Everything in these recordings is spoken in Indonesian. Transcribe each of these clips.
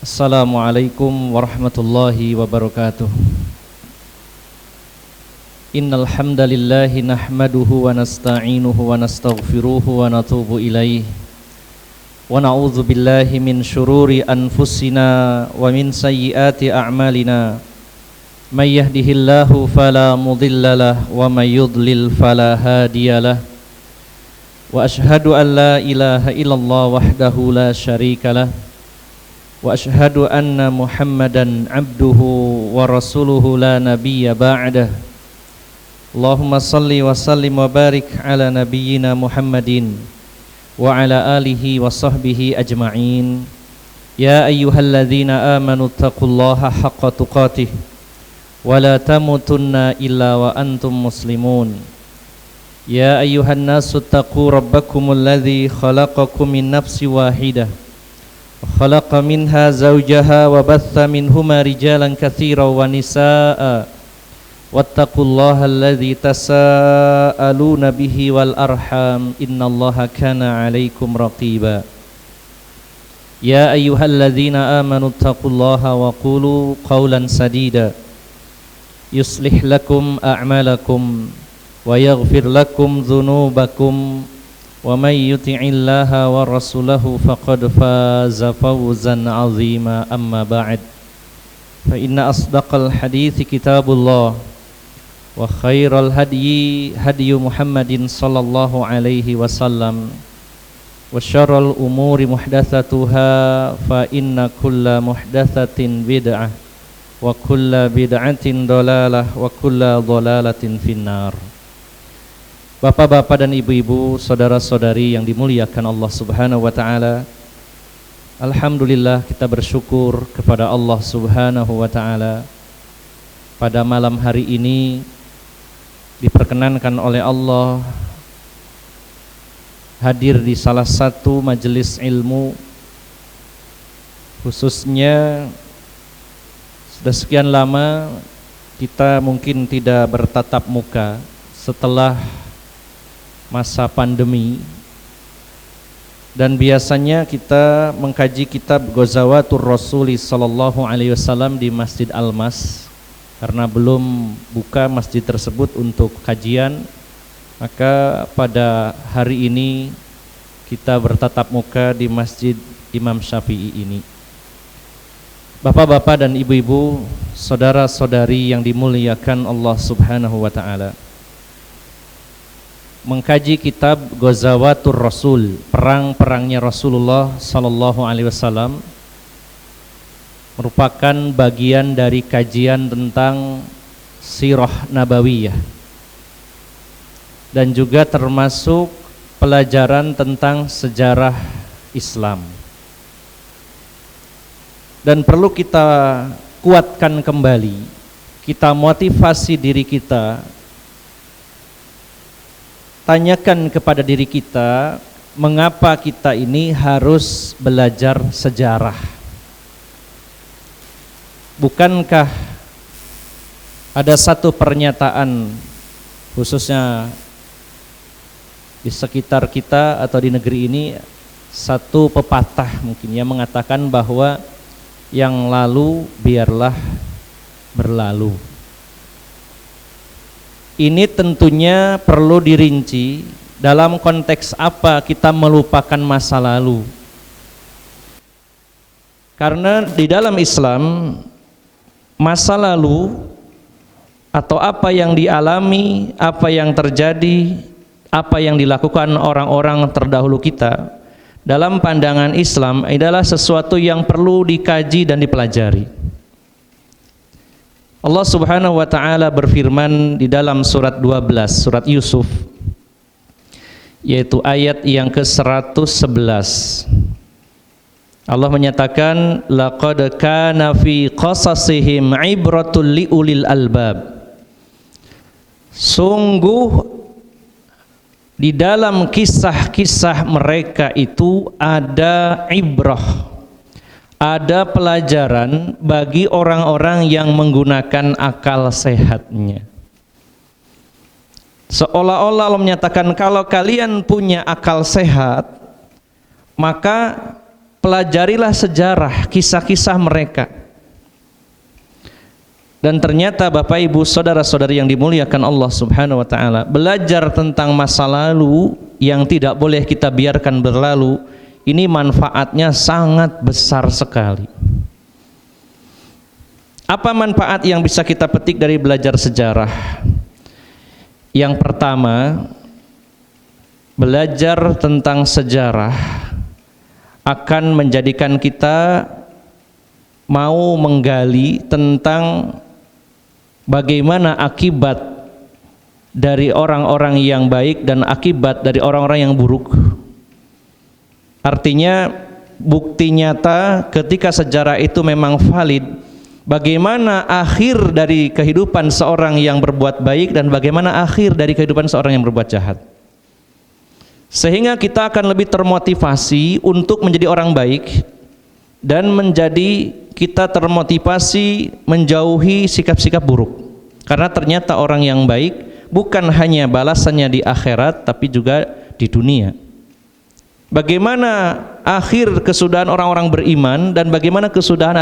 Assalamualaikum warahmatullahi wabarakatuh. Innal hamdalillahi nahmaduhu wa nasta'inuhu wa nastaghfiruhu wa natubu ilaih. Wa na'udzu billahi min syururi anfusina wa min sayyiati a'malina. May yahdihillahu fala mudhillalah wa may yudlil fala hadiyalah. Wa asyhadu an la ilaha illallah wahdahu la syarikalah. Wa asyhadu anna Muhammadan abduhu wa rasuluhu la nabiyya ba'dah. Allahumma salli wa sallim wa barik ala nabiyyina Muhammadin wa ala alihi wa sahbihi ajma'in. Ya ayyuhalladzina amanu taqullaha haqqa tuqatih wa la tamutunna illa wa antum muslimun. Ya ayyuhan nasu taqu rabbakumul ladzi khalaqakum min nafsin wahidah خلق منها زوجها وبث منهما رجالا كثيرا ونساء واتقوا الله الذي تساءلون به والأرحام إن الله كان عليكم رقيبا يا أيها الذين آمنوا اتقوا الله وقولوا قولا سديدا يصلح لكم أعمالكم ويغفر لكم ذنوبكم ومن يطع الله ورسوله فقد فاز فوزا عظيما أما بعد فإن أصدق الحديث كتاب الله وخير الهدي هدي محمد صلى الله عليه وسلم وشر الأمور محدثاتها فإن كل محدثة بدعة وكل بدعة ضلالة وكل ضلالة في النار. Bapak-bapak dan ibu-ibu, saudara-saudari yang dimuliakan Allah Subhanahu wa taala. Alhamdulillah, kita bersyukur kepada Allah Subhanahu wa taala. Pada malam hari ini diperkenankan oleh Allah hadir di salah satu majelis ilmu, khususnya sudah sekian lama kita mungkin tidak bertatap muka setelah masa pandemi, dan biasanya kita mengkaji kitab Ghazawatur Rasuli sallallahu alaihi wasallam di Masjid Al-Mas. Karena belum buka masjid tersebut untuk kajian, maka pada hari ini kita bertatap muka di Masjid Imam Syafi'i ini. Bapak-bapak dan ibu-ibu, saudara-saudari yang dimuliakan Allah Subhanahu wa taala, mengkaji kitab Ghazawatur Rasul, perang-perangnya Rasulullah sallallahu alaihi wasallam, merupakan bagian dari kajian tentang sirah nabawiyah dan juga termasuk pelajaran tentang sejarah Islam. Dan perlu kita kuatkan kembali, kita motivasi diri kita, tanyakan kepada diri kita, mengapa kita ini harus belajar sejarah? Bukankah ada satu pernyataan, khususnya di sekitar kita atau di negeri ini, satu pepatah mungkin yang mengatakan bahwa yang lalu biarlah berlalu. Ini tentunya perlu dirinci dalam konteks apa kita melupakan masa lalu. Karena di dalam Islam, masa lalu atau apa yang dialami, apa yang terjadi, apa yang dilakukan orang-orang terdahulu kita, dalam pandangan Islam adalah sesuatu yang perlu dikaji dan dipelajari. Allah Subhanahu wa taala berfirman di dalam surat 12, surat Yusuf, yaitu ayat yang ke-111. Allah menyatakan, laqad kana fi qasasihim ibratul liulil albab. Sungguh di dalam kisah-kisah mereka itu ada ibrah, ada pelajaran bagi orang-orang yang menggunakan akal sehatnya. Seolah-olah Allah menyatakan, kalau kalian punya akal sehat, maka pelajarilah sejarah, kisah-kisah mereka. Dan ternyata Bapak Ibu saudara-saudari yang dimuliakan Allah Subhanahu wa taala, belajar tentang masa lalu yang tidak boleh kita biarkan berlalu, ini manfaatnya sangat besar sekali. Apa manfaat yang bisa kita petik dari belajar sejarah? Yang pertama, belajar tentang sejarah akan menjadikan kita mau menggali tentang bagaimana akibat dari orang-orang yang baik dan akibat dari orang-orang yang buruk. Artinya bukti nyata ketika sejarah itu memang valid, bagaimana akhir dari kehidupan seorang yang berbuat baik dan bagaimana akhir dari kehidupan seorang yang berbuat jahat. Sehingga kita akan lebih termotivasi untuk menjadi orang baik dan kita termotivasi menjauhi sikap-sikap buruk. Karena ternyata orang yang baik bukan hanya balasannya di akhirat tapi juga di dunia. Bagaimana akhir kesudahan orang-orang beriman dan bagaimana kesudahan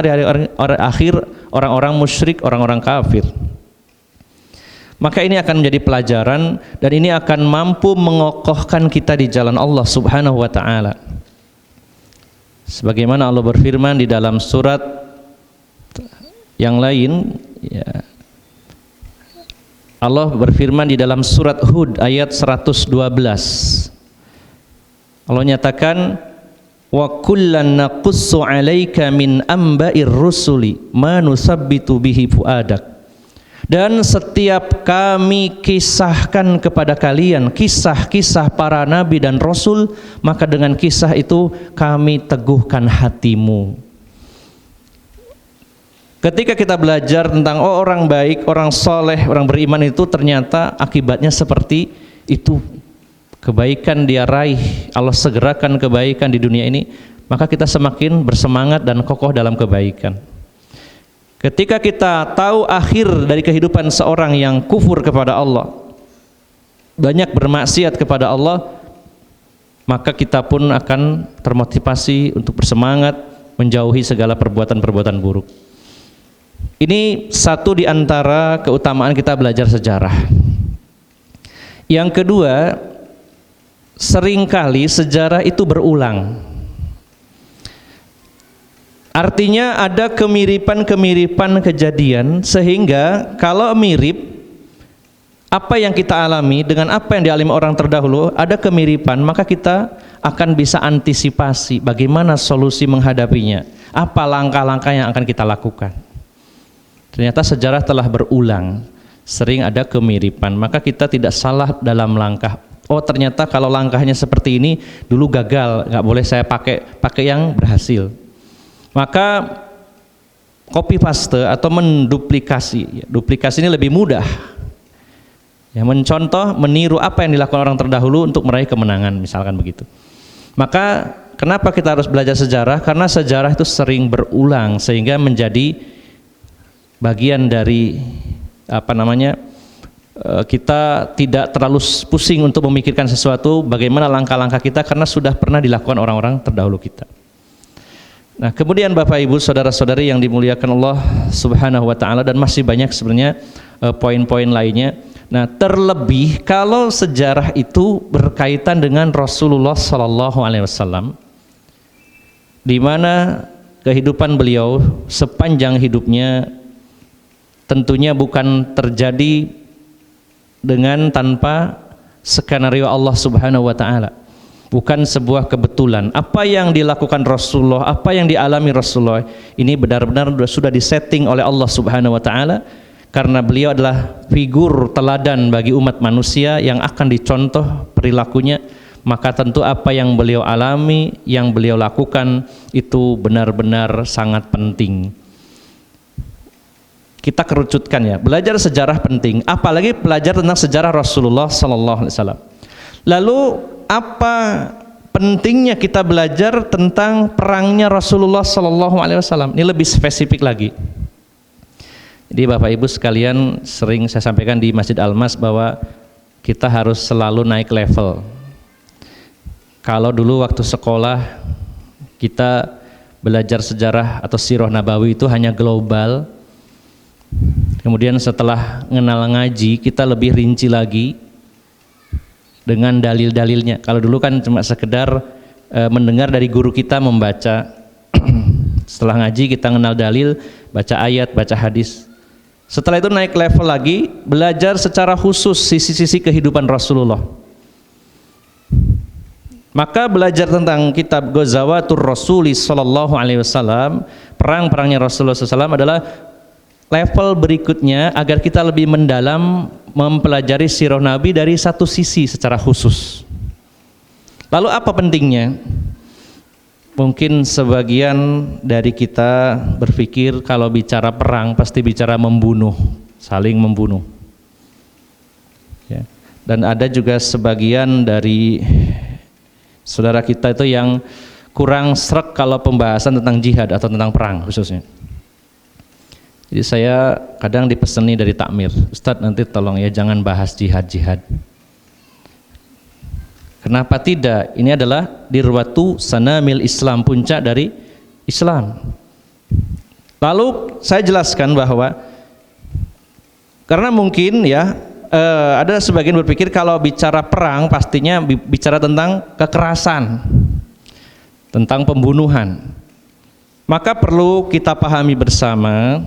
akhir orang-orang musyrik, orang-orang kafir. Maka ini akan menjadi pelajaran dan ini akan mampu mengokohkan kita di jalan Allah Subhanahu wa taala. Sebagaimana Allah berfirman di dalam surat yang lain, ya. Allah berfirman di dalam surat Hud ayat 112. Allah nyatakan, wa kullan naqussu 'alaika min amba'ir rusuli ma nusabbitu bihi fuadak. Dan setiap kami kisahkan kepada kalian kisah-kisah para nabi dan rasul, maka dengan kisah itu kami teguhkan hatimu. Ketika kita belajar tentang orang baik, orang soleh, orang beriman itu ternyata akibatnya seperti itu. Kebaikan dia raih, Allah segerakan kebaikan di dunia ini, maka kita semakin bersemangat dan kokoh dalam kebaikan. Ketika kita tahu akhir dari kehidupan seorang yang kufur kepada Allah, banyak bermaksiat kepada Allah, maka kita pun akan termotivasi untuk bersemangat menjauhi segala perbuatan-perbuatan buruk. Ini satu di antara keutamaan kita belajar sejarah. Yang kedua, seringkali sejarah itu berulang. Artinya ada kemiripan-kemiripan kejadian sehingga kalau mirip apa yang kita alami dengan apa yang dialami orang terdahulu, ada kemiripan, maka kita akan bisa antisipasi bagaimana solusi menghadapinya, apa langkah-langkah yang akan kita lakukan. Ternyata sejarah telah berulang, sering ada kemiripan, maka kita tidak salah dalam langkah. Oh ternyata kalau langkahnya seperti ini dulu gagal, nggak boleh saya pakai yang berhasil. Maka copy paste atau menduplikasi, duplikasi ini lebih mudah. Ya, mencontoh, meniru apa yang dilakukan orang terdahulu untuk meraih kemenangan, misalkan begitu. Maka kenapa kita harus belajar sejarah? Karena sejarah itu sering berulang sehingga menjadi bagian dari kita tidak terlalu pusing untuk memikirkan sesuatu, bagaimana langkah-langkah kita karena sudah pernah dilakukan orang-orang terdahulu kita. Nah, kemudian Bapak Ibu saudara-saudari yang dimuliakan Allah Subhanahu wa taala, dan masih banyak sebenarnya poin-poin lainnya. Nah, terlebih kalau sejarah itu berkaitan dengan Rasulullah sallallahu alaihi wasallam, di mana kehidupan beliau sepanjang hidupnya tentunya bukan terjadi dengan tanpa skenario Allah Subhanahu wa taala. Bukan sebuah kebetulan. Apa yang dilakukan Rasulullah, apa yang dialami Rasulullah, ini benar-benar sudah disetting oleh Allah Subhanahu wa taala, karena beliau adalah figur teladan bagi umat manusia yang akan dicontoh perilakunya. Maka tentu apa yang beliau alami, yang beliau lakukan itu benar-benar sangat penting. Kita kerucutkan ya, belajar sejarah penting, apalagi belajar tentang sejarah Rasulullah sallallahu alaihi wasallam. Lalu apa pentingnya kita belajar tentang perangnya Rasulullah sallallahu alaihi wasallam? Ini lebih spesifik lagi. Jadi Bapak Ibu sekalian, sering saya sampaikan di Masjid Al-Mas bahwa kita harus selalu naik level. Kalau dulu waktu sekolah kita belajar sejarah atau sirah nabawi itu hanya global. Kemudian setelah mengenal ngaji, kita lebih rinci lagi dengan dalil-dalilnya. Kalau dulu kan cuma sekedar mendengar dari guru kita membaca. Setelah ngaji kita mengenal dalil, baca ayat, baca hadis. Setelah itu naik level lagi, belajar secara khusus sisi-sisi kehidupan Rasulullah. Maka belajar tentang kitab Ghazawatur Rasuli sallallahu alaihi wasallam, perang-perangnya Rasulullah SAW adalah level berikutnya agar kita lebih mendalam mempelajari sirah Nabi dari satu sisi secara khusus. Lalu apa pentingnya? Mungkin sebagian dari kita berpikir kalau bicara perang pasti bicara membunuh, saling membunuh. Ya. Dan ada juga sebagian dari saudara kita itu yang kurang sreg kalau pembahasan tentang jihad atau tentang perang khususnya. Jadi saya kadang dipeseni dari takmir, Ustadz nanti tolong ya jangan bahas jihad-jihad. Kenapa tidak? Ini adalah dirwatu sanamil Islam, puncak dari Islam. Lalu saya jelaskan bahwa karena mungkin ya ada sebagian berpikir kalau bicara perang pastinya bicara tentang kekerasan, tentang pembunuhan. Maka perlu kita pahami bersama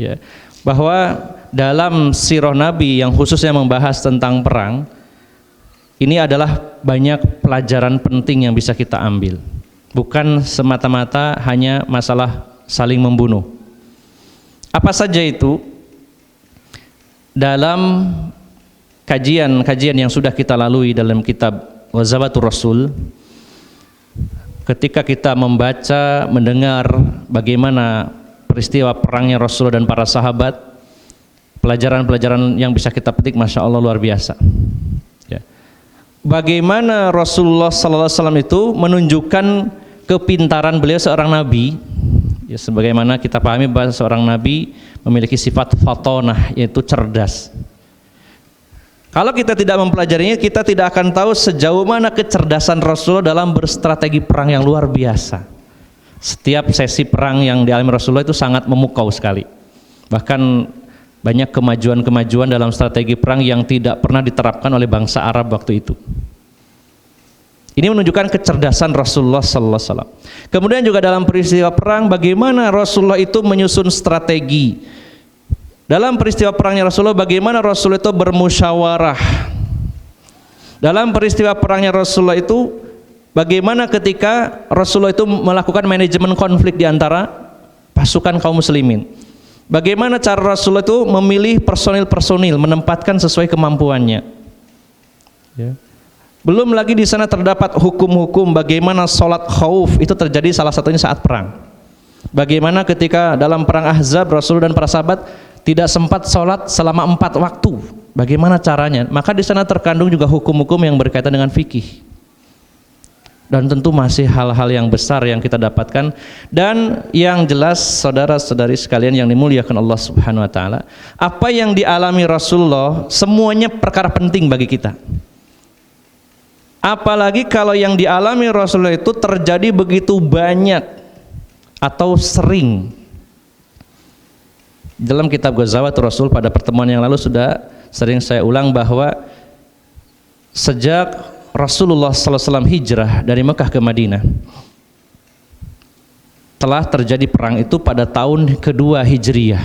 ya, bahwa dalam sirah Nabi yang khususnya membahas tentang perang, ini adalah banyak pelajaran penting yang bisa kita ambil. Bukan semata-mata hanya masalah saling membunuh. Apa saja itu? Dalam kajian-kajian yang sudah kita lalui dalam kitab Ghazawatur Rasul, ketika kita membaca, mendengar bagaimana peristiwa perangnya Rasulullah dan para sahabat, pelajaran-pelajaran yang bisa kita petik, Masya Allah, luar biasa. Ya. Bagaimana Rasulullah SAW itu menunjukkan kepintaran beliau seorang nabi, ya, sebagaimana kita pahami bahwa seorang nabi memiliki sifat fatonah, yaitu cerdas. Kalau kita tidak mempelajarinya, kita tidak akan tahu sejauh mana kecerdasan Rasulullah dalam berstrategi perang yang luar biasa. Setiap sesi perang yang dialami Rasulullah itu sangat memukau sekali. Bahkan banyak kemajuan-kemajuan dalam strategi perang yang tidak pernah diterapkan oleh bangsa Arab waktu itu. Ini menunjukkan kecerdasan Rasulullah sallallahu alaihi wasallam. Kemudian juga dalam peristiwa perang, bagaimana Rasulullah itu menyusun strategi. Dalam peristiwa perangnya Rasulullah, bagaimana Rasulullah itu bermusyawarah. Dalam peristiwa perangnya Rasulullah itu, bagaimana ketika Rasulullah itu melakukan manajemen konflik di antara pasukan kaum muslimin. Bagaimana cara Rasulullah itu memilih personil-personil, menempatkan sesuai kemampuannya. Ya. Belum lagi di sana terdapat hukum-hukum bagaimana sholat khauf itu terjadi salah satunya saat perang. Bagaimana ketika dalam perang Ahzab Rasulullah dan para sahabat tidak sempat sholat selama 4 waktu. Bagaimana caranya? Maka di sana terkandung juga hukum-hukum yang berkaitan dengan fikih. Dan tentu masih hal-hal yang besar yang kita dapatkan. Dan yang jelas saudara-saudari sekalian yang dimuliakan Allah Subhanahu wa taala, apa yang dialami Rasulullah semuanya perkara penting bagi kita. Apalagi kalau yang dialami Rasulullah itu terjadi begitu banyak atau sering. Dalam kitab Ghazawatur Rasul pada pertemuan yang lalu sudah sering saya ulang bahwa sejak Rasulullah SAW hijrah dari Mekah ke Madinah, telah terjadi perang itu pada tahun kedua Hijriyah.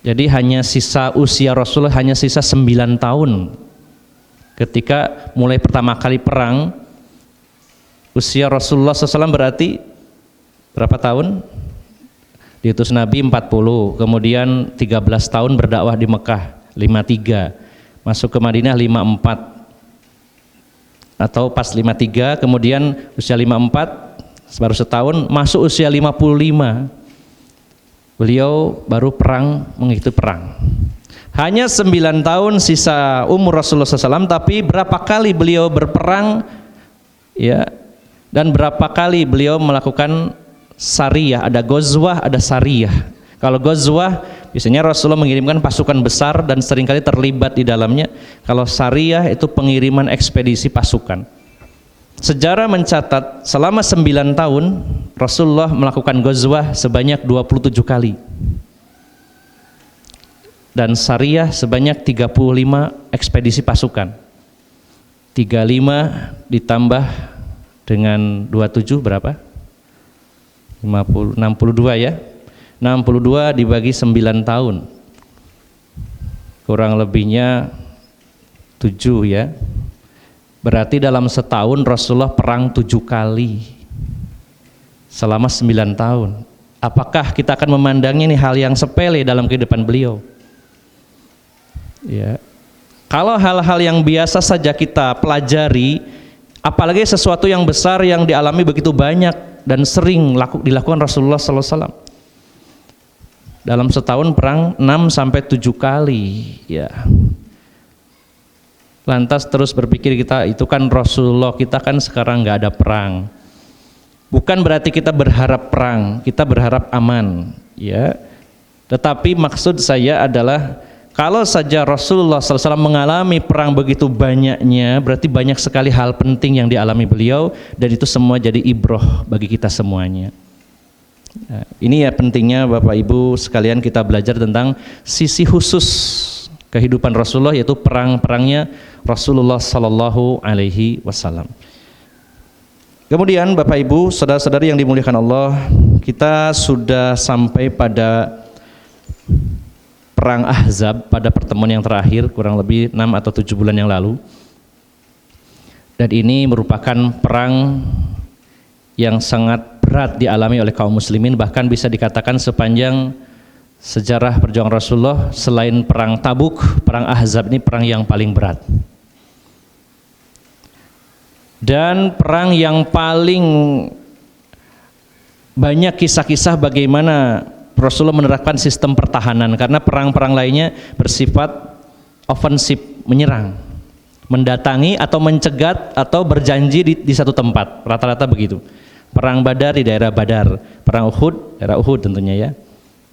Jadi hanya sisa usia Rasulullah hanya sisa 9 tahun. Ketika mulai pertama kali perang, usia Rasulullah SAW berarti berapa tahun? Diutus Nabi 40, kemudian 13 tahun berdakwah di Mekah, 53, masuk ke Madinah 54, atau pas 53, kemudian usia 54, baru setahun, masuk usia 55, beliau baru perang, mengikuti perang. Hanya 9 tahun sisa umur Rasulullah SAW, tapi berapa kali beliau berperang, ya, dan berapa kali beliau melakukan sariyah, ada ghazwah, ada sariyah. Kalau ghazwah biasanya Rasulullah mengirimkan pasukan besar dan seringkali terlibat di dalamnya. Kalau sariyah itu pengiriman ekspedisi pasukan. Sejarah mencatat selama 9 tahun Rasulullah melakukan ghazwah sebanyak 27 kali dan syariah sebanyak 35 ekspedisi pasukan. 35 ditambah dengan 27 berapa? 62 ya. 62 dibagi 9 tahun. Kurang lebihnya 7 ya. Berarti dalam setahun Rasulullah perang 7 kali selama 9 tahun. Apakah kita akan memandangnya ini hal yang sepele dalam kehidupan beliau? Ya. Kalau hal-hal yang biasa saja kita pelajari, apalagi sesuatu yang besar yang dialami begitu banyak dan sering dilakukan Rasulullah SAW. Dalam setahun perang 6-7 kali, ya. Lantas terus berpikir kita, itu kan Rasulullah, kita kan sekarang nggak ada perang. Bukan berarti kita berharap perang, kita berharap aman, ya. Tetapi maksud saya adalah kalau saja Rasulullah SAW mengalami perang begitu banyaknya, berarti banyak sekali hal penting yang dialami beliau, dan itu semua jadi ibroh bagi kita semuanya. Nah, ini ya pentingnya Bapak Ibu sekalian kita belajar tentang sisi khusus kehidupan Rasulullah, yaitu perang-perangnya Rasulullah Sallallahu Alaihi Wasallam. Kemudian Bapak Ibu, saudara-saudari yang dimuliakan Allah, kita sudah sampai pada perang Ahzab pada pertemuan yang terakhir, kurang lebih 6 atau 7 bulan yang lalu. Dan ini merupakan perang yang sangat berat dialami oleh kaum muslimin, bahkan bisa dikatakan sepanjang sejarah perjuangan Rasulullah selain perang Tabuk, perang Ahzab ini perang yang paling berat. Dan perang yang paling banyak kisah-kisah bagaimana Rasulullah menerapkan sistem pertahanan, karena perang-perang lainnya bersifat ofensif, menyerang, mendatangi atau mencegat atau berjanji di satu tempat, rata-rata begitu. Perang Badar di daerah Badar, perang Uhud, daerah Uhud tentunya ya,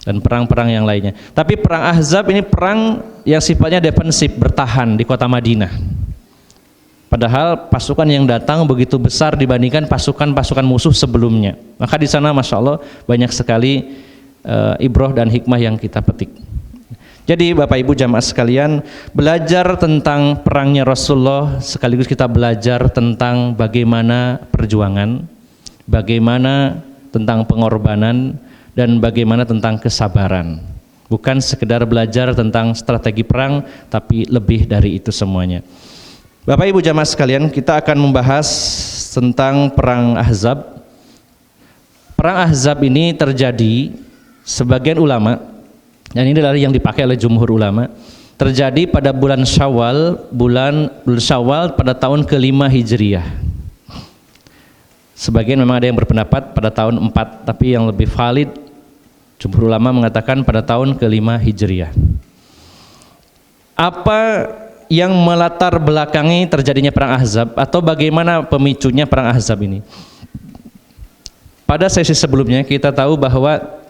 dan perang-perang yang lainnya. Tapi perang Ahzab ini perang yang sifatnya defensif, bertahan di kota Madinah. Padahal pasukan yang datang begitu besar dibandingkan pasukan-pasukan musuh sebelumnya. Maka di sana Masya Allah banyak sekali ibroh dan hikmah yang kita petik. Jadi Bapak Ibu jamaah sekalian, belajar tentang perangnya Rasulullah sekaligus kita belajar tentang bagaimana perjuangan, bagaimana tentang pengorbanan, dan bagaimana tentang kesabaran. Bukan sekedar belajar tentang strategi perang, tapi lebih dari itu semuanya. Bapak Ibu jamaah sekalian, kita akan membahas tentang perang Ahzab. Perang Ahzab ini terjadi, sebagian ulama, dan ini adalah yang dipakai oleh jumhur ulama, terjadi pada bulan Syawal pada tahun ke-5 Hijriah. Sebagian memang ada yang berpendapat pada tahun 4, tapi yang lebih valid jumhur ulama mengatakan pada tahun ke-5 Hijriah. Apa yang melatar belakangi terjadinya perang Ahzab, atau bagaimana pemicunya perang Ahzab ini? Pada sesi sebelumnya kita tahu bahwa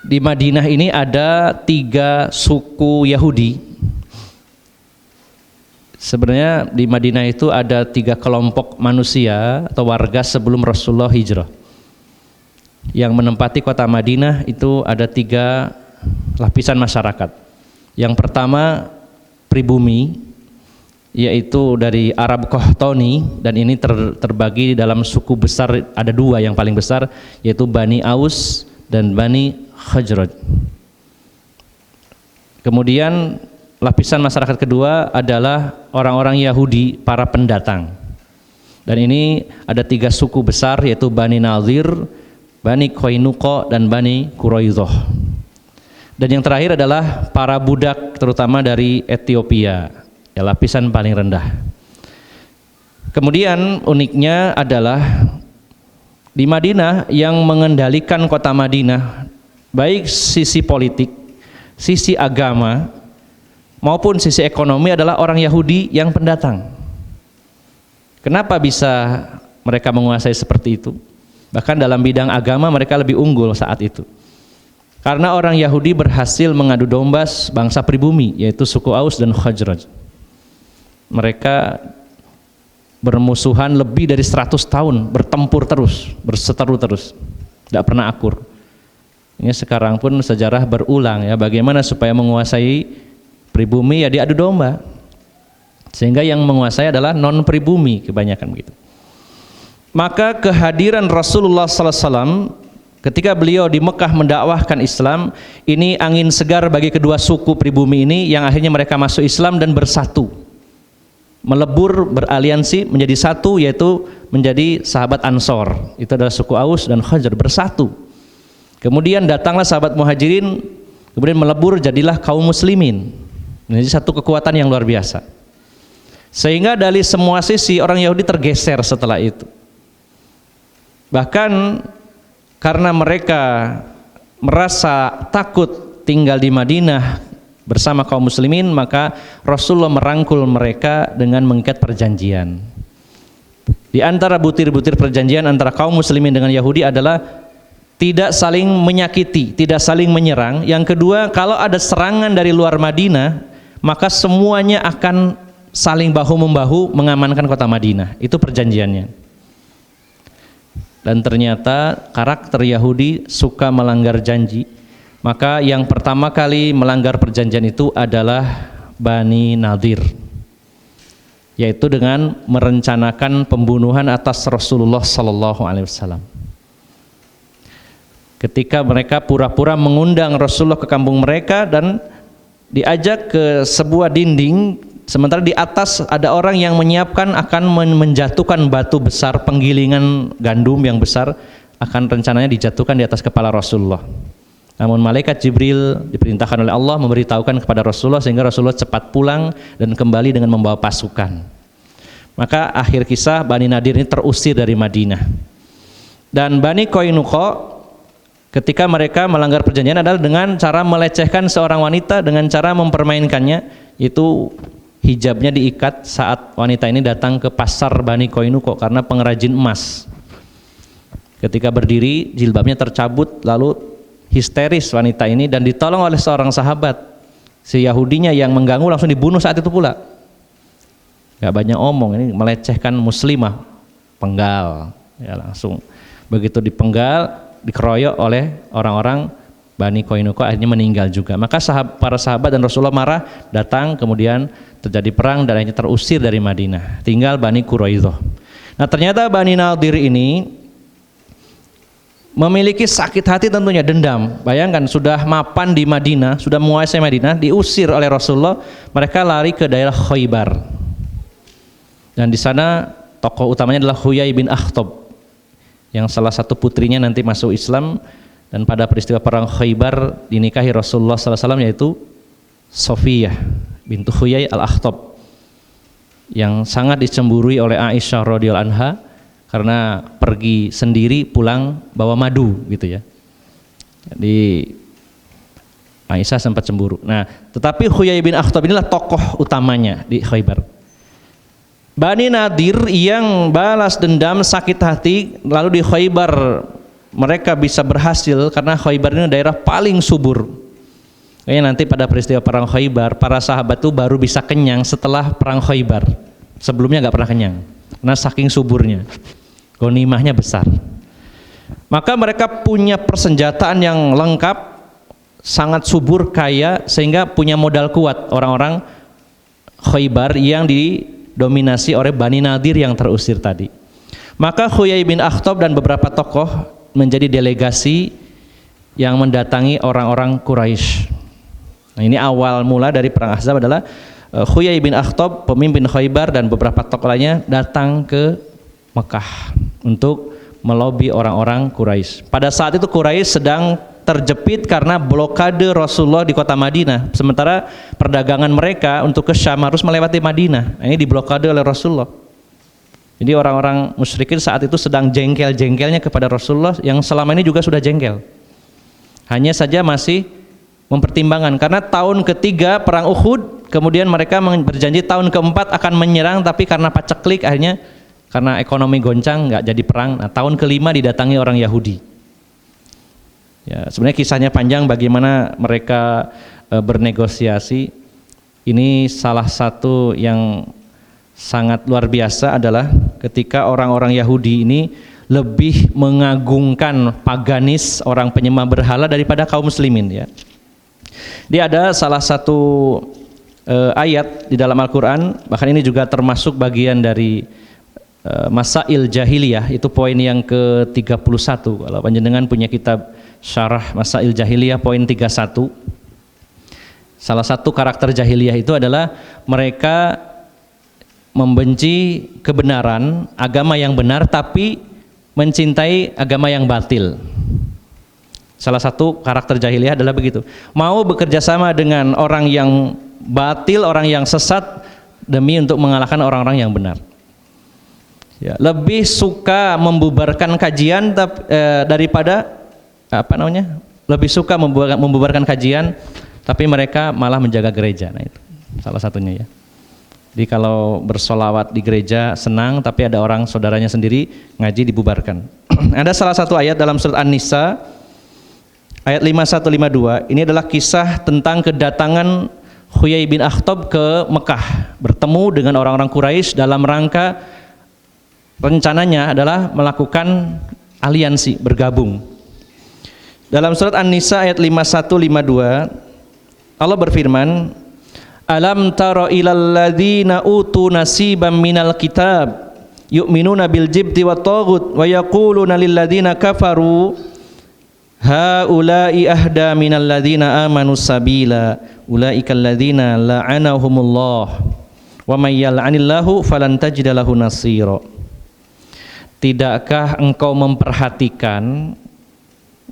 di Madinah ini ada 3 suku Yahudi. Sebenarnya di Madinah itu ada 3 kelompok manusia atau warga sebelum Rasulullah hijrah. Yang menempati kota Madinah itu ada 3 lapisan masyarakat. Yang pertama pribumi, yaitu dari Arab Qahtani, dan ini terbagi dalam suku besar, ada 2 yang paling besar, yaitu Bani Aus dan Bani Khazraj. Kemudian lapisan masyarakat kedua adalah orang-orang Yahudi, para pendatang. Dan ini ada 3 suku besar, yaitu Bani Nazir, Bani Qainuqa, dan Bani Quraidah. Dan yang terakhir adalah para budak, terutama dari Ethiopia, ya, lapisan paling rendah. Kemudian uniknya adalah di Madinah yang mengendalikan kota Madinah, baik sisi politik, sisi agama, maupun sisi ekonomi adalah orang Yahudi yang pendatang. Kenapa bisa mereka menguasai seperti itu? Bahkan dalam bidang agama mereka lebih unggul saat itu. Karena orang Yahudi berhasil mengadu domba bangsa pribumi, yaitu suku Aus dan Khazraj. Mereka bermusuhan lebih dari 100 tahun, bertempur terus, berseteru terus, tidak pernah akur. Ini sekarang pun sejarah berulang ya, bagaimana supaya menguasai pribumi ya diadu domba, sehingga yang menguasai adalah non pribumi kebanyakan begitu. Maka kehadiran Rasulullah SAW ketika beliau di Mekah mendakwahkan Islam, ini angin segar bagi kedua suku pribumi ini yang akhirnya mereka masuk Islam dan bersatu, melebur, beraliansi menjadi satu, yaitu menjadi sahabat Ansor. Itu adalah suku Aus dan Khazraj bersatu. Kemudian datanglah sahabat Muhajirin, kemudian melebur jadilah kaum muslimin. Menjadi satu kekuatan yang luar biasa. Sehingga dari semua sisi orang Yahudi tergeser setelah itu. Bahkan karena mereka merasa takut tinggal di Madinah bersama kaum muslimin, maka Rasulullah merangkul mereka dengan mengikat perjanjian. Di antara butir-butir perjanjian antara kaum muslimin dengan Yahudi adalah tidak saling menyakiti, tidak saling menyerang. Yang kedua, kalau ada serangan dari luar Madinah, maka semuanya akan saling bahu-membahu mengamankan kota Madinah. Itu perjanjiannya. Dan ternyata karakter Yahudi suka melanggar janji. Maka yang pertama kali melanggar perjanjian itu adalah Bani Nadir, yaitu dengan merencanakan pembunuhan atas Rasulullah sallallahu alaihi wasallam. Ketika mereka pura-pura mengundang Rasulullah ke kampung mereka dan diajak ke sebuah dinding, sementara di atas ada orang yang menyiapkan akan menjatuhkan batu besar, penggilingan gandum yang besar, akan rencananya dijatuhkan di atas kepala Rasulullah. Namun malaikat Jibril diperintahkan oleh Allah memberitahukan kepada Rasulullah, sehingga Rasulullah cepat pulang dan kembali dengan membawa pasukan. Maka akhir kisah Bani Nadir ini terusir dari Madinah. Dan Bani Qainuqa ketika mereka melanggar perjanjian adalah dengan cara melecehkan seorang wanita, dengan cara mempermainkannya, itu hijabnya diikat saat wanita ini datang ke pasar Bani Qainuqa karena pengrajin emas. Ketika berdiri, jilbabnya tercabut, lalu histeris wanita ini dan ditolong oleh seorang sahabat. Si Yahudinya yang mengganggu langsung dibunuh saat itu pula. Gak banyak omong, ini melecehkan muslimah, penggal. Ya langsung begitu dipenggal, dikeroyok oleh orang-orang Bani Qainuqa, akhirnya meninggal juga. Maka para sahabat dan Rasulullah marah, datang, kemudian terjadi perang dan akhirnya terusir dari Madinah. Tinggal Bani Quraidah. Nah ternyata Bani Nadir ini memiliki sakit hati, tentunya dendam. Bayangkan sudah mapan di Madinah, sudah menguasai Madinah, diusir oleh Rasulullah, mereka lari ke daerah Khaybar. Dan di sana tokoh utamanya adalah Huyai bin Akhtab, yang salah satu putrinya nanti masuk Islam, dan pada peristiwa perang Khaybar dinikahi Rasulullah SAW, yaitu Sofiyah bintu Huyai al-Akhtab, yang sangat dicemburui oleh Aisyah radhiyallahu anha karena pergi sendiri pulang bawa madu gitu ya. Jadi Aisyah sempat cemburu. Nah, tetapi Huyai bin Akhtab inilah tokoh utamanya di Khaybar. Bani Nadir yang balas dendam, sakit hati, lalu di Khaybar mereka bisa berhasil karena Khaybar ini daerah paling subur. Kayaknya nanti pada peristiwa perang Khaybar, para sahabat itu baru bisa kenyang setelah perang Khaybar. Sebelumnya nggak pernah kenyang, karena saking suburnya, ghanimahnya besar. Maka mereka punya persenjataan yang lengkap, sangat subur, kaya, sehingga punya modal kuat orang-orang Khaybar yang didominasi oleh Bani Nadir yang terusir tadi. Maka Huyai bin Akhtab dan beberapa tokoh menjadi delegasi yang mendatangi orang-orang Quraisy. Nah, ini awal mula dari perang Ahzab adalah Huyai bin Akhtab, pemimpin Khaybar, dan beberapa tokoh lainnya datang ke Mekah untuk melobi orang-orang Quraisy. Pada saat itu Quraisy sedang terjepit karena blokade Rasulullah di kota Madinah, sementara perdagangan mereka untuk ke Syam harus melewati Madinah. Nah, ini diblokade oleh Rasulullah. Jadi orang-orang musyrikin saat itu sedang jengkel-jengkelnya kepada Rasulullah yang selama ini juga sudah jengkel. Hanya saja masih mempertimbangkan, karena tahun ketiga perang Uhud, kemudian mereka berjanji tahun keempat akan menyerang, tapi karena paceklik akhirnya karena ekonomi goncang nggak jadi perang. Nah, tahun kelima didatangi orang Yahudi. Ya, sebenarnya kisahnya panjang bagaimana mereka bernegosiasi. Ini salah satu yang sangat luar biasa adalah ketika orang-orang Yahudi ini lebih mengagungkan paganis, orang penyembah berhala daripada kaum muslimin ya. Dia ada salah satu ayat di dalam Al-Quran, bahkan ini juga termasuk bagian dari Masail Jahiliyah, itu poin yang ke-31. Kalau panjenengan punya kitab Syarah Masail Jahiliyah poin 31, salah satu karakter jahiliyah itu adalah mereka membenci kebenaran, agama yang benar, tapi mencintai agama yang batil. Salah satu karakter jahiliyah adalah begitu, mau bekerja sama dengan orang yang batil, orang yang sesat, demi untuk mengalahkan orang-orang yang benar ya. Lebih suka membubarkan kajian daripada lebih suka membubarkan kajian, tapi mereka malah menjaga gereja. Nah itu salah satunya ya. Jadi kalau bersolawat di gereja senang, tapi ada orang saudaranya sendiri ngaji dibubarkan. Ada salah satu ayat dalam surat An-Nisa ayat 51-52, ini adalah kisah tentang kedatangan Huyai bin Akhtab ke Mekah, bertemu dengan orang-orang Quraisy dalam rangka rencananya adalah melakukan aliansi, bergabung. Dalam surat An-Nisa ayat 51-52 Allah berfirman, Alam tara ilal ladzina utu nasiban minal kitab yu'minuna bil jibti wat taghut wa yaquluna lil ladzina kafaru haula'i ahda minal ladzina amanu sabila ulaikal ladzina la'anahumullah wa may yal'anillahu falan tajida lahu nasira. Tidakkah engkau memperhatikan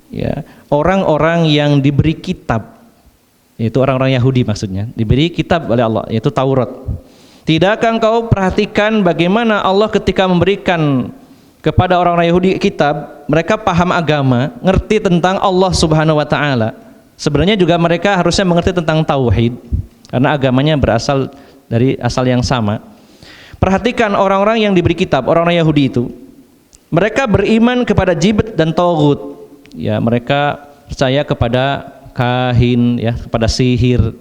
ya orang-orang yang diberi kitab, yaitu orang-orang Yahudi maksudnya, diberi kitab oleh Allah, yaitu Taurat. Tidakkah engkau perhatikan bagaimana Allah ketika memberikan kepada orang-orang Yahudi kitab, mereka paham agama, ngerti tentang Allah Subhanahu wa taala. Sebenarnya juga mereka harusnya mengerti tentang tauhid karena agamanya berasal dari asal yang sama. Perhatikan orang-orang yang diberi kitab, orang-orang Yahudi itu, mereka beriman kepada jibt dan taghut. Ya, mereka percaya kepada kahin, ya, kepada sihir.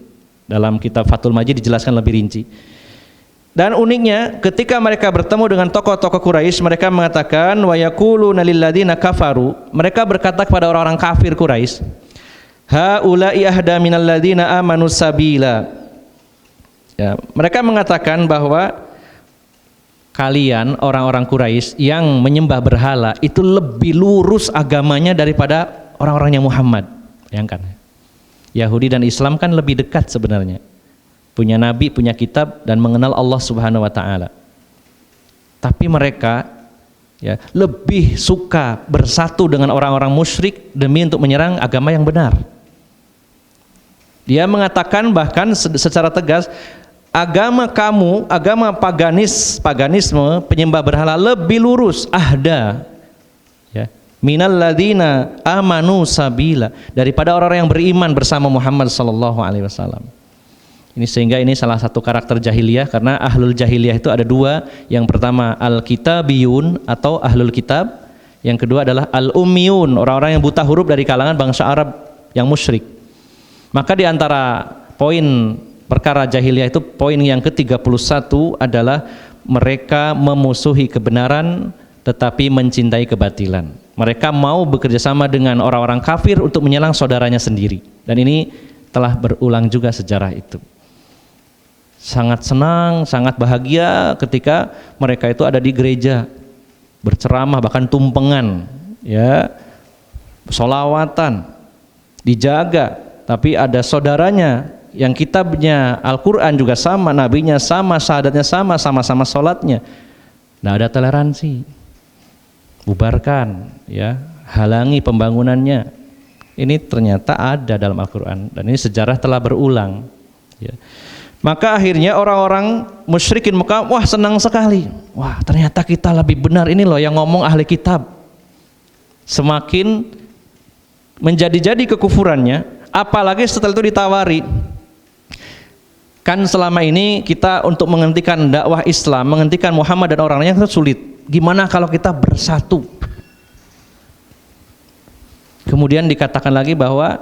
Dalam kitab Fathul Majid dijelaskan lebih rinci. Dan uniknya ketika mereka bertemu dengan tokoh-tokoh Quraisy, mereka mengatakan wa yaquluna lil ladzina kafaru, mereka berkata kepada orang-orang kafir Quraisy, haula'i ahda minal ladzina amanu sabila. Ya, mereka mengatakan bahwa kalian orang-orang Quraisy yang menyembah berhala itu lebih lurus agamanya daripada orang-orangnya Muhammad. Bayangkan, Yahudi dan Islam kan lebih dekat sebenarnya, punya nabi, punya kitab, dan mengenal Allah Subhanahu wa taala. Tapi mereka ya lebih suka bersatu dengan orang-orang musyrik demi untuk menyerang agama yang benar. Dia mengatakan bahkan secara tegas, agama kamu, agama paganisme, penyembah berhala lebih lurus, ahda ya, minal ladzina amanu sabila, daripada orang-orang yang beriman bersama Muhammad sallallahu alaihi wasallam. Ini sehingga ini salah satu karakter jahiliyah, karena ahlul jahiliyah itu ada dua. Yang pertama al-kitabiyun atau ahlul kitab, yang kedua adalah al-ummiyun, orang-orang yang buta huruf dari kalangan bangsa Arab yang musyrik. Maka di antara poin perkara jahiliyah itu, poin yang ke-31 adalah mereka memusuhi kebenaran tetapi mencintai kebatilan. Mereka mau bekerja sama dengan orang-orang kafir untuk menyerang saudaranya sendiri. Dan ini telah berulang juga sejarah itu. Sangat senang, sangat bahagia ketika mereka itu ada di gereja, berceramah, bahkan tumpengan, ya, sholawatan, dijaga, tapi ada saudaranya yang kitabnya Al-Quran juga sama, nabinya sama, syahadatnya sama, sama-sama sholatnya. Nah, ada toleransi, bubarkan, ya, halangi pembangunannya. Ini ternyata ada dalam Al-Quran, dan ini sejarah telah berulang, ya. Maka akhirnya orang-orang musyrikin Mekah, wah senang sekali, wah ternyata kita lebih benar, ini loh yang ngomong ahli kitab. Semakin menjadi-jadi kekufurannya, apalagi setelah itu ditawari. Kan selama ini kita untuk menghentikan dakwah Islam, menghentikan Muhammad dan orang-orangnya itu sulit. Gimana kalau kita bersatu? Kemudian dikatakan lagi bahwa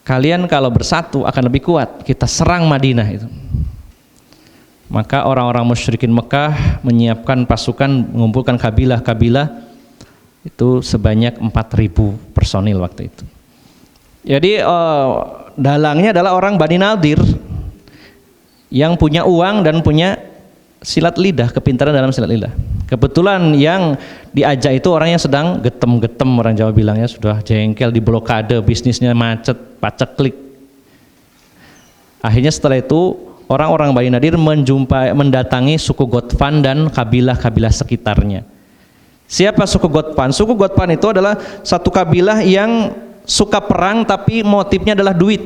kalian kalau bersatu akan lebih kuat. Kita serang Madinah itu. Maka orang-orang musyrikin Mekah menyiapkan pasukan, mengumpulkan kabilah-kabilah itu sebanyak 4.000 personil waktu itu. Jadi dalangnya adalah orang Bani Nadir yang punya uang dan punya silat lidah, kepintaran dalam silat lidah. Kebetulan yang diajak itu orang yang sedang getem-getem, orang Jawa bilangnya, sudah jengkel, di blokade, bisnisnya macet, paceklik. Akhirnya setelah itu orang-orang Bani Nadir mendatangi suku Ghatfan dan kabilah-kabilah sekitarnya. Siapa suku Ghatfan? Suku Ghatfan itu adalah satu kabilah yang suka perang tapi motifnya adalah duit.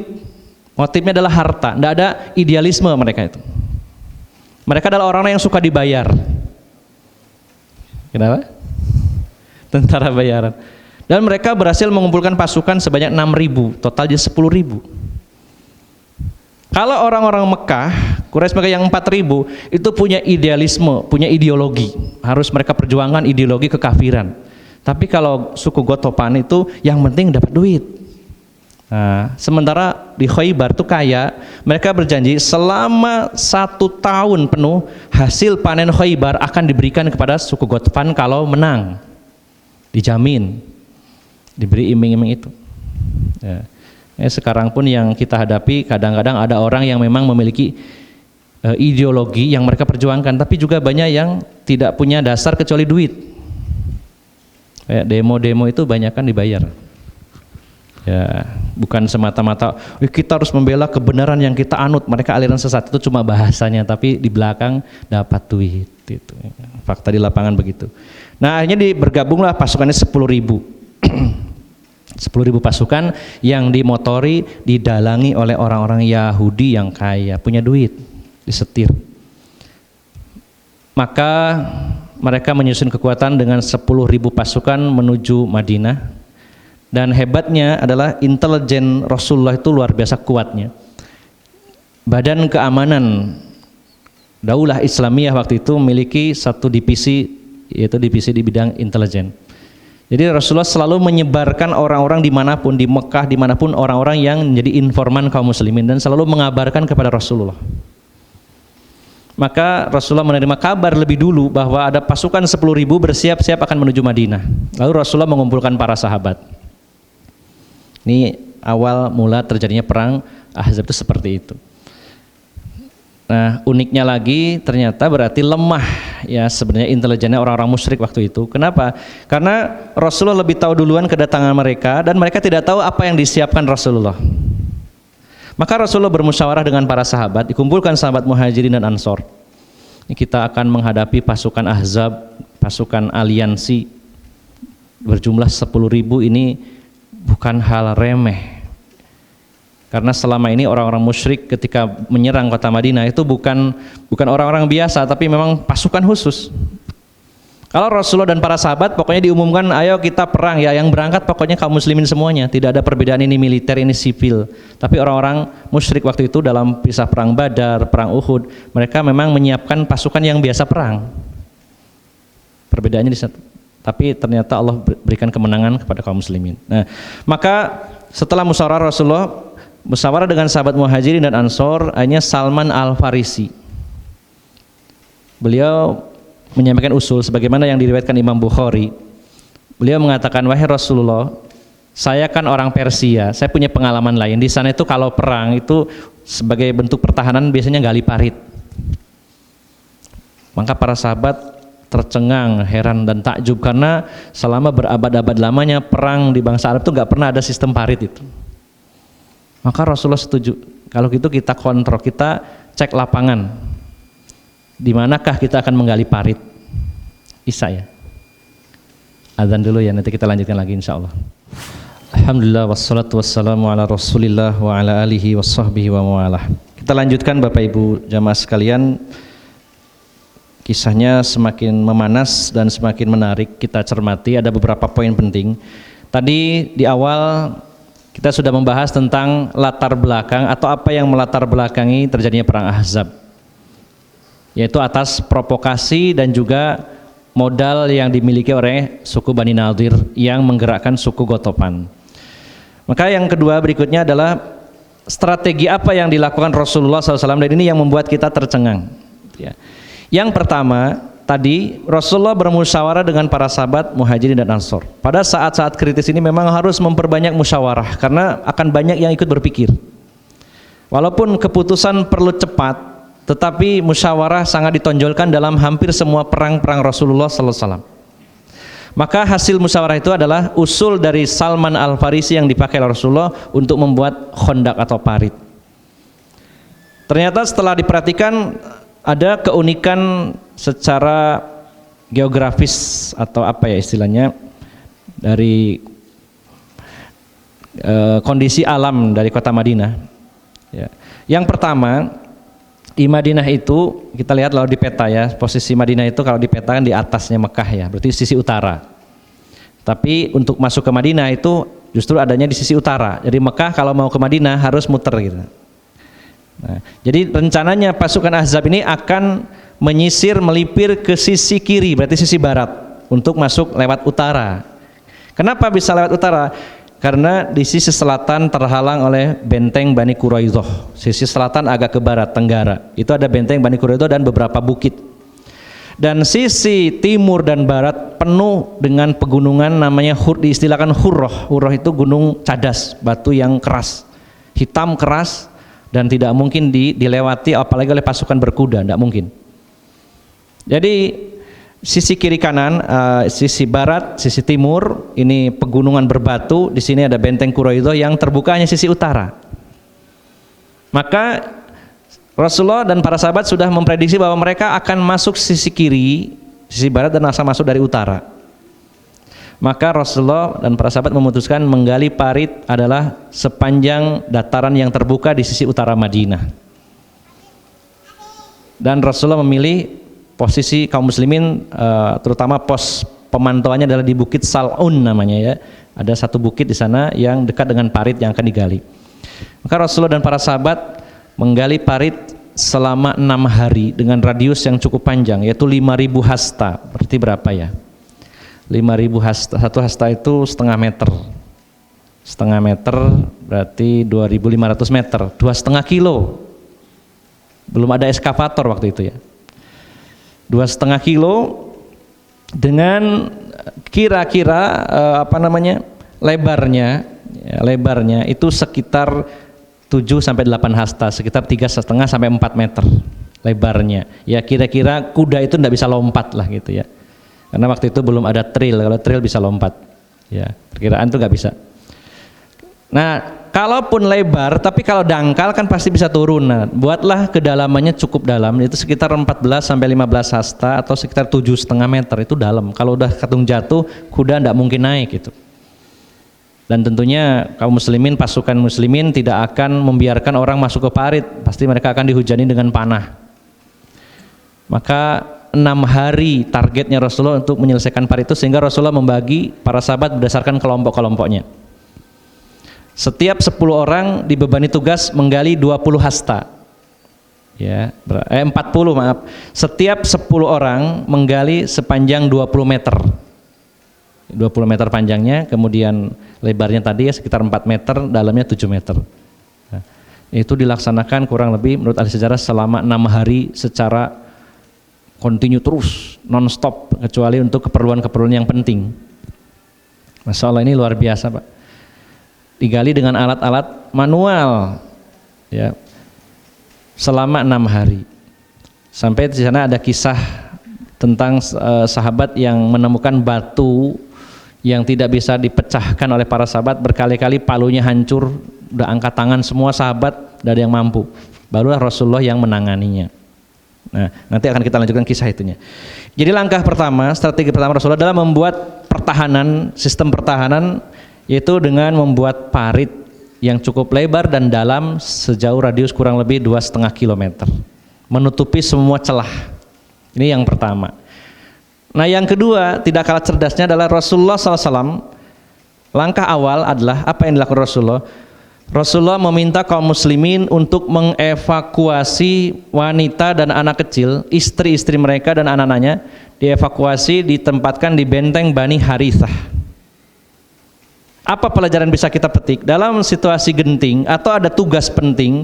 Motifnya adalah harta, tidak ada idealisme mereka itu. Mereka adalah orang-orang yang suka dibayar. Kenapa? Tentara bayaran. Dan mereka berhasil mengumpulkan pasukan sebanyak 6.000, total jadi 10.000. Kalau orang-orang Mekah, Quraisy Mekah yang 4.000 itu punya idealisme, punya ideologi, harus mereka perjuangkan ideologi kekafiran. Tapi kalau suku Ghatfan itu yang penting dapat duit. Nah, sementara di Khaybar itu kaya, mereka berjanji selama 1 tahun penuh hasil panen Khaybar akan diberikan kepada suku Ghatfan kalau menang, dijamin, diberi iming-iming itu. Ya. Sekarang pun yang kita hadapi kadang-kadang ada orang yang memang memiliki ideologi yang mereka perjuangkan, tapi juga banyak yang tidak punya dasar kecuali duit. Kayak demo-demo itu banyak kan dibayar. Ya, bukan semata-mata kita harus membela kebenaran yang kita anut. Mereka aliran sesat itu cuma bahasanya, tapi di belakang dapat duit. Itu fakta di lapangan begitu. Nah, akhirnya bergabunglah pasukannya 10.000. 10.000 pasukan yang dimotori, didalangi oleh orang-orang Yahudi yang kaya, punya duit, disetir. Maka mereka menyusun kekuatan dengan 10.000 pasukan menuju Madinah. Dan hebatnya adalah intelijen Rasulullah itu luar biasa kuatnya. Badan Keamanan Daulah Islamiyah waktu itu memiliki satu divisi, yaitu divisi di bidang intelijen. Jadi Rasulullah selalu menyebarkan orang-orang dimanapun, di Mekah dimanapun, orang-orang yang menjadi informan kaum muslimin dan selalu mengabarkan kepada Rasulullah. Maka Rasulullah menerima kabar lebih dulu bahwa ada pasukan 10.000 bersiap-siap akan menuju Madinah. Lalu Rasulullah mengumpulkan para sahabat. Ini awal mula terjadinya perang Ahzab itu seperti itu. Nah, uniknya lagi ternyata berarti lemah ya sebenarnya intelijennya orang-orang musyrik waktu itu. Kenapa? Karena Rasulullah lebih tahu duluan kedatangan mereka dan mereka tidak tahu apa yang disiapkan Rasulullah. Maka Rasulullah bermusyawarah dengan para sahabat, dikumpulkan sahabat Muhajirin dan Ansor. Ini kita akan menghadapi pasukan Ahzab, pasukan aliansi berjumlah 10.000, ini bukan hal remeh. Karena selama ini orang-orang musyrik ketika menyerang kota Madinah itu bukan orang-orang biasa, tapi memang pasukan khusus. Kalau Rasulullah dan para sahabat pokoknya diumumkan, ayo kita perang ya, yang berangkat pokoknya kaum muslimin semuanya, tidak ada perbedaan ini militer ini sipil. Tapi orang-orang musyrik waktu itu dalam kisah perang Badar, perang Uhud, mereka memang menyiapkan pasukan yang biasa perang. Perbedaannya di situ. Tapi ternyata Allah berikan kemenangan kepada kaum muslimin. Nah, maka setelah musyawarah Rasulullah musyawarah dengan sahabat Muhajirin dan Ansor, hanya Salman Al-Farisi. Beliau menyampaikan usul sebagaimana yang diriwayatkan Imam Bukhari. Beliau mengatakan, wahai Rasulullah, saya kan orang Persia, saya punya pengalaman lain. Di sana itu kalau perang itu sebagai bentuk pertahanan biasanya gali parit. Maka para sahabat tercengang, heran dan takjub karena selama berabad-abad lamanya perang di bangsa Arab itu nggak pernah ada sistem parit itu. Maka Rasulullah setuju. Kalau gitu kita kontrol, kita cek lapangan. Di manakah kita akan menggali parit? Isya ya. Azan dulu ya, nanti kita lanjutkan lagi insyaallah. Alhamdulillah wassalatu wassalamu ala Rasulillah wa ala alihi washabbihi wa mawalah. Kita lanjutkan Bapak Ibu jamaah sekalian. Kisahnya semakin memanas dan semakin menarik kita cermati. Ada beberapa poin penting. Tadi di awal kita sudah membahas tentang latar belakang atau apa yang melatar belakangi terjadinya perang Ahzab, yaitu atas provokasi dan juga modal yang dimiliki oleh suku Bani Nadir yang menggerakkan suku Ghatfan. Maka yang kedua berikutnya adalah strategi apa yang dilakukan Rasulullah SAW, dan ini yang membuat kita tercengang. Ya. Yang pertama, tadi Rasulullah bermusyawarah dengan para sahabat Muhajirin dan Ansor. Pada saat-saat kritis ini memang harus memperbanyak musyawarah karena akan banyak yang ikut berpikir. Walaupun keputusan perlu cepat, tetapi musyawarah sangat ditonjolkan dalam hampir semua perang-perang Rasulullah sallallahu alaihi wasallam. Maka hasil musyawarah itu adalah usul dari Salman Al-Farisi yang dipakai oleh Rasulullah untuk membuat Khandaq atau parit. Ternyata setelah diperhatikan ada keunikan secara geografis atau apa ya istilahnya dari kondisi alam dari kota Madinah. Ya. Yang pertama, di Madinah itu kita lihat lalu di peta ya, posisi Madinah itu kalau dipetakan di atasnya Mekah ya, berarti sisi utara. Tapi untuk masuk ke Madinah itu justru adanya di sisi utara. Jadi Mekah kalau mau ke Madinah harus muter gitu. Nah, jadi rencananya pasukan Ahzab ini akan menyisir melipir ke sisi kiri, berarti sisi barat, untuk masuk lewat utara. Kenapa bisa lewat utara? Karena di sisi selatan terhalang oleh benteng Bani Quraidah. Sisi selatan agak ke barat, tenggara. Itu ada benteng Bani Quraidah dan beberapa bukit. Dan sisi timur dan barat penuh dengan pegunungan namanya diistilahkan Hurrah. Hurrah itu gunung cadas, batu yang keras, hitam keras dan tidak mungkin dilewati apalagi oleh pasukan berkuda, tidak mungkin. Jadi sisi kiri kanan, sisi barat, sisi timur ini pegunungan berbatu. Di sini ada benteng Quraidah, yang terbuka hanya sisi utara. Maka Rasulullah dan para sahabat sudah memprediksi bahwa mereka akan masuk sisi kiri, sisi barat dan asal masuk dari utara. Maka Rasulullah dan para sahabat memutuskan menggali parit adalah sepanjang dataran yang terbuka di sisi utara Madinah. Dan Rasulullah memilih posisi kaum muslimin, terutama pos pemantauannya adalah di Bukit Sal'un namanya ya. Ada satu bukit di sana yang dekat dengan parit yang akan digali. Maka Rasulullah dan para sahabat menggali parit selama 6 hari dengan radius yang cukup panjang, yaitu 5.000 hasta. Berarti berapa ya? 5.000 hasta. Satu hasta itu setengah meter. Setengah meter berarti 2.500 meter. 2,5 kilo. Belum ada eskavator waktu itu ya. 2,5 kilo dengan kira-kira lebarnya itu sekitar 7 sampai 8 hasta, sekitar 3,5 sampai 4 meter lebarnya. Ya kira-kira kuda itu tidak bisa lompat lah gitu ya. Karena waktu itu belum ada trail, kalau trail bisa lompat. Ya, perkiraan itu nggak bisa. Nah, kalaupun lebar, tapi kalau dangkal kan pasti bisa turun. Nah, buatlah kedalamannya cukup dalam, itu sekitar 14 sampai 15 hasta atau sekitar 7,5 meter, itu dalam. Kalau udah katung jatuh, kuda tidak mungkin naik gitu. Dan tentunya kaum muslimin, pasukan muslimin tidak akan membiarkan orang masuk ke parit, pasti mereka akan dihujani dengan panah. Maka 6 hari targetnya Rasulullah untuk menyelesaikan parit itu, sehingga Rasulullah membagi para sahabat berdasarkan kelompok-kelompoknya. Setiap 10 orang dibebani tugas menggali 20 hasta. Ya, 40 maaf. Setiap 10 orang menggali sepanjang 20 meter. 20 meter panjangnya, kemudian lebarnya tadi ya sekitar 4 meter, dalamnya 7 meter. Nah, itu dilaksanakan kurang lebih menurut ahli sejarah selama 6 hari secara kontinu terus, non-stop, kecuali untuk keperluan-keperluan yang penting. Masya Allah, ini luar biasa Pak. Digali dengan alat-alat manual ya selama 6 hari. Sampai di sana ada kisah tentang sahabat yang menemukan batu yang tidak bisa dipecahkan oleh para sahabat, berkali-kali palunya hancur, udah angkat tangan semua sahabat, tidak ada yang mampu. Barulah Rasulullah yang menanganinya. Nah, nanti akan kita lanjutkan kisah itunya. Jadi langkah pertama, strategi pertama Rasulullah adalah membuat pertahanan, sistem pertahanan, yaitu dengan membuat parit yang cukup lebar dan dalam sejauh radius kurang lebih 2,5 km, menutupi semua celah. Ini yang pertama. Nah, yang kedua tidak kalah cerdasnya adalah Rasulullah SAW. Langkah awal adalah apa yang dilakukan Rasulullah? Rasulullah meminta kaum muslimin untuk mengevakuasi wanita dan anak kecil, istri-istri mereka dan anak-anaknya, dievakuasi, ditempatkan di benteng Bani Harithah. Apa pelajaran bisa kita petik? Dalam situasi genting atau ada tugas penting,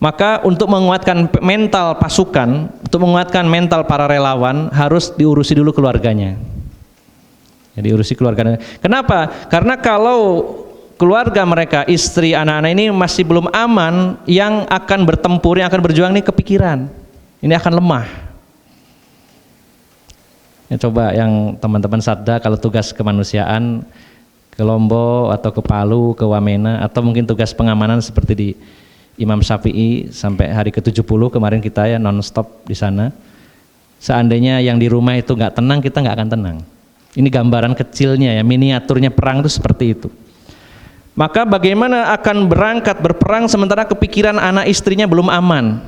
Maka untuk menguatkan mental pasukan, untuk menguatkan mental para relawan harus diurusi dulu keluarganya. Ya, diurusi keluarganya. Kenapa? Karena kalau keluarga mereka, istri, anak-anak ini masih belum aman, yang akan bertempur, yang akan berjuang ini kepikiran. Ini akan lemah. Ya, coba yang teman-teman sadda kalau tugas kemanusiaan ke Lombok atau ke Palu, ke Wamena, atau mungkin tugas pengamanan seperti di Imam Syafi'i sampai hari ke-70 kemarin kita ya non-stop di sana. Seandainya yang di rumah itu nggak tenang, kita nggak akan tenang. Ini gambaran kecilnya ya, miniaturnya perang itu seperti itu. Maka bagaimana akan berangkat berperang sementara kepikiran anak istrinya belum aman?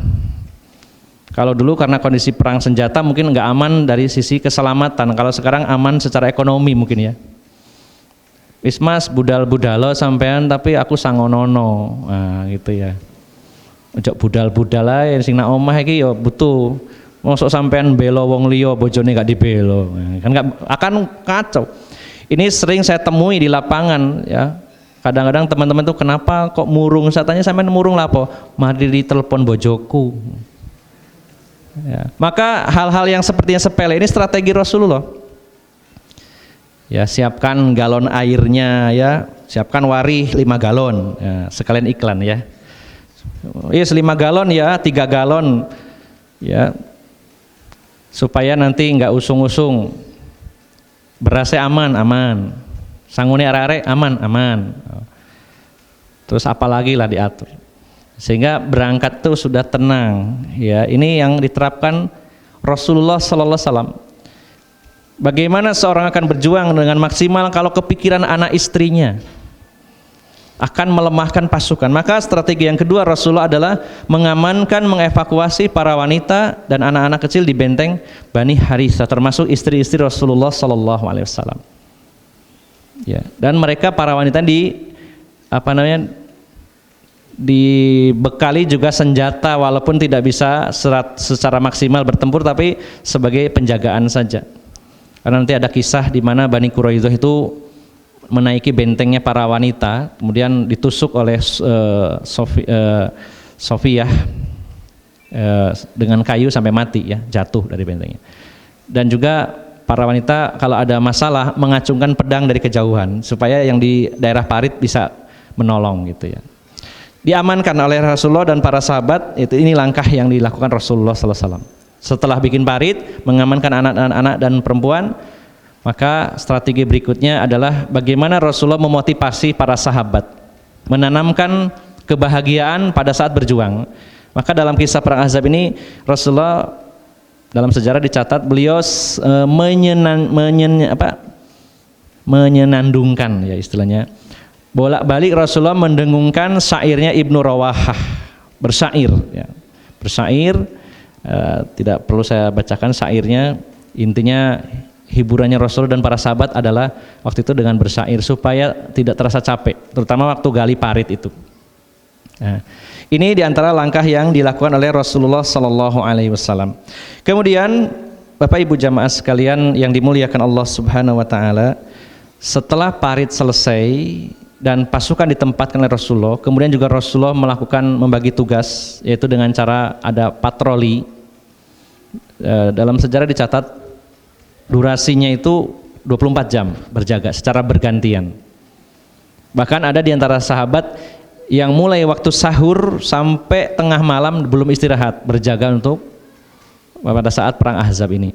Kalau dulu karena kondisi perang senjata mungkin nggak aman dari sisi keselamatan. Kalau sekarang aman secara ekonomi mungkin ya. Wismas budal-budalo sampean tapi aku sangonono, nah gitu ya. Ojok budal-budal ae sing nak omah iki ya butuh. Mosok sampean belo wong liya bojone gak dibelo. Nah, kan gak akan kacau. Ini sering saya temui di lapangan ya. Kadang-kadang teman-teman tuh kenapa kok murung? Saya tanya sampean murung lah apa? Mari ditelepon bojoku. Ya. Maka hal-hal yang sepertinya sepele ini strategi Rasulullah. Ya, siapkan galon airnya ya, siapkan warih 5 galon. Ya, sekalian iklan ya. Yes, 5 galon ya, 3 galon ya. Supaya nanti enggak usung-usung. Berasnya aman. Sangune arek-arek aman. Terus apalagi lah diatur. Sehingga berangkat tuh sudah tenang ya. Ini yang diterapkan Rasulullah sallallahu alaihi wasallam. Bagaimana seorang akan berjuang dengan maksimal kalau kepikiran anak istrinya, akan melemahkan pasukan. Maka strategi yang kedua Rasulullah adalah mengamankan, mengevakuasi para wanita dan anak-anak kecil di benteng Bani Harithah, termasuk istri-istri Rasulullah sallallahu alaihi wasallam. Ya, dan mereka para wanita dibekali juga senjata walaupun tidak bisa secara maksimal bertempur tapi sebagai penjagaan saja. Karena nanti ada kisah di mana Bani Quraidah itu menaiki bentengnya para wanita, kemudian ditusuk oleh Sofiyah dengan kayu sampai mati ya, jatuh dari bentengnya. Dan juga para wanita kalau ada masalah mengacungkan pedang dari kejauhan supaya yang di daerah parit bisa menolong gitu ya. Diamankan oleh Rasulullah dan para sahabat. Ini langkah yang dilakukan Rasulullah sallallahu alaihi wasallam. Setelah bikin parit, mengamankan anak-anak dan perempuan, maka strategi berikutnya adalah bagaimana Rasulullah memotivasi para sahabat, menanamkan kebahagiaan pada saat berjuang. Maka dalam kisah perang Ahzab ini Rasulullah dalam sejarah dicatat beliau menyenandungkan ya istilahnya. Bolak-balik Rasulullah mendengungkan syairnya Ibnu Rawahah, bersyair ya. Bersyair, tidak perlu saya bacakan syairnya, intinya hiburannya Rasul dan para sahabat adalah waktu itu dengan bersyair supaya tidak terasa capek, terutama waktu gali parit itu. Nah, ini diantara langkah yang dilakukan oleh Rasulullah Sallallahu Alaihi Wasallam. Kemudian Bapak Ibu jamaah sekalian yang dimuliakan Allah Subhanahu Wa Taala, setelah parit selesai dan pasukan ditempatkan oleh Rasulullah, kemudian juga Rasulullah melakukan membagi tugas, yaitu dengan cara ada patroli. Dalam sejarah dicatat durasinya itu 24 jam berjaga secara bergantian. Bahkan ada di antara sahabat yang mulai waktu sahur sampai tengah malam belum istirahat, berjaga untuk pada saat perang Ahzab ini.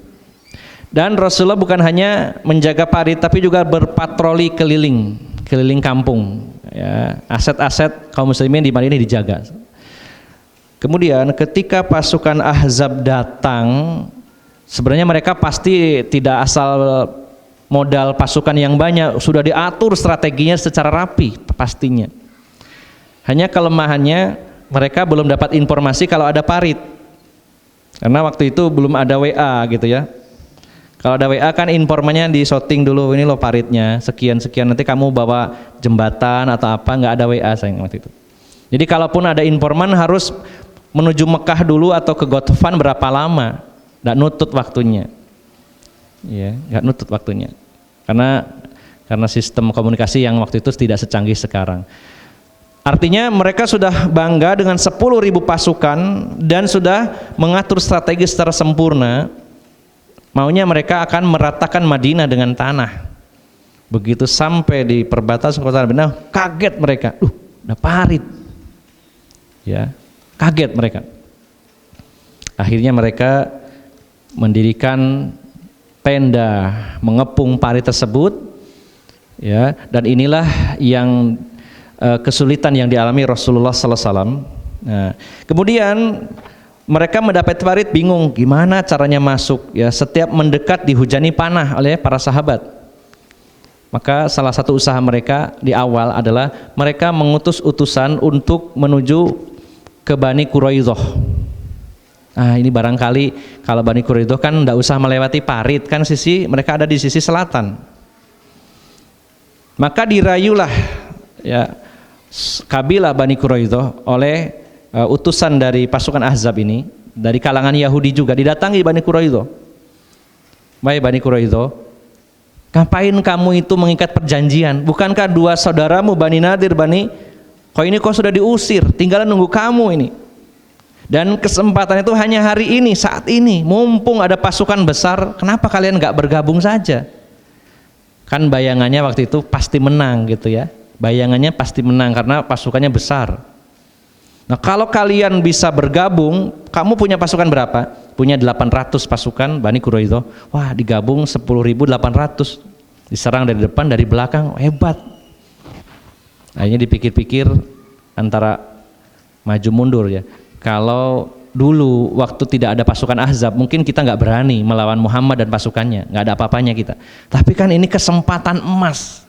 Dan Rasulullah bukan hanya menjaga parit tapi juga berpatroli keliling kampung ya, aset-aset kaum muslimin di Madinah dijaga. Kemudian ketika pasukan Ahzab datang, sebenarnya mereka pasti tidak asal modal pasukan yang banyak, sudah diatur strateginya secara rapi pastinya. Hanya kelemahannya mereka belum dapat informasi kalau ada parit, karena waktu itu belum ada WA gitu ya. Kalau ada WA kan informannya di shooting dulu, ini loh paritnya sekian nanti kamu bawa jembatan atau apa, nggak ada WA sayang waktu itu. Jadi kalaupun ada informan harus menuju Mekah dulu atau ke Ghatafan berapa lama, nggak nutut waktunya, ya nggak nutut waktunya, karena sistem komunikasi yang waktu itu tidak secanggih sekarang. Artinya mereka sudah bangga dengan 10.000 pasukan dan sudah mengatur strategi secara sempurna. Maunya mereka akan meratakan Madinah dengan tanah. Begitu sampai di perbatasan kota Madinah, kaget mereka. Udah parit. Ya, kaget mereka. Akhirnya mereka mendirikan tenda mengepung parit tersebut. Ya, dan inilah yang kesulitan yang dialami Rasulullah sallallahu alaihi wasallam. Nah, kemudian mereka mendapat parit, bingung gimana caranya masuk, ya, setiap mendekat dihujani panah oleh para sahabat. Maka salah satu usaha mereka di awal adalah mereka mengutus utusan untuk menuju ke Bani Quraidah. Nah, ini barangkali kalau Bani Quraidah kan tidak usah melewati parit, kan mereka ada di sisi selatan. Maka dirayulah, ya, kabilah Bani Quraidah oleh utusan dari pasukan Ahzab ini, dari kalangan Yahudi juga, didatangi Bani Quraidah. Baik Bani Quraidah, ngapain kamu itu mengikat perjanjian? Bukankah dua saudaramu Bani Nadir, Bani Qaini kau sudah diusir, tinggal nunggu kamu ini. Dan kesempatan itu hanya hari ini, saat ini, mumpung ada pasukan besar, kenapa kalian nggak bergabung saja? Kan bayangannya waktu itu pasti menang gitu ya. Bayangannya pasti menang karena pasukannya besar. Nah, kalau kalian bisa bergabung, kamu punya pasukan berapa? Punya 800 pasukan Bani Quraidah. Wah, digabung 10.800. Diserang dari depan, dari belakang, hebat. Akhirnya dipikir-pikir antara maju mundur ya. Kalau dulu waktu tidak ada pasukan Ahzab, mungkin kita nggak berani melawan Muhammad dan pasukannya, nggak ada apa-apanya kita. Tapi kan ini kesempatan emas.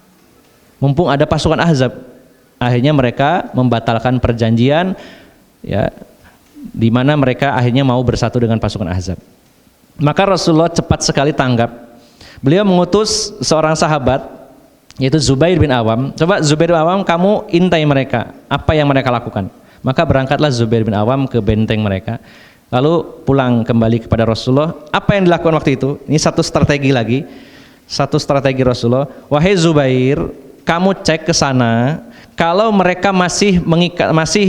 Mumpung ada pasukan Ahzab, akhirnya mereka membatalkan perjanjian, ya, di mana mereka akhirnya mau bersatu dengan pasukan Ahzab. Maka Rasulullah cepat sekali tanggap. Beliau mengutus seorang sahabat, yaitu Zubair bin Awam. Coba Zubair bin Awam, kamu intai mereka, apa yang mereka lakukan. Maka berangkatlah Zubair bin Awam ke benteng mereka, lalu pulang kembali kepada Rasulullah. Apa yang dilakukan waktu itu? Ini satu strategi lagi, satu strategi Rasulullah. Wahai Zubair, kamu cek ke sana, kalau mereka masih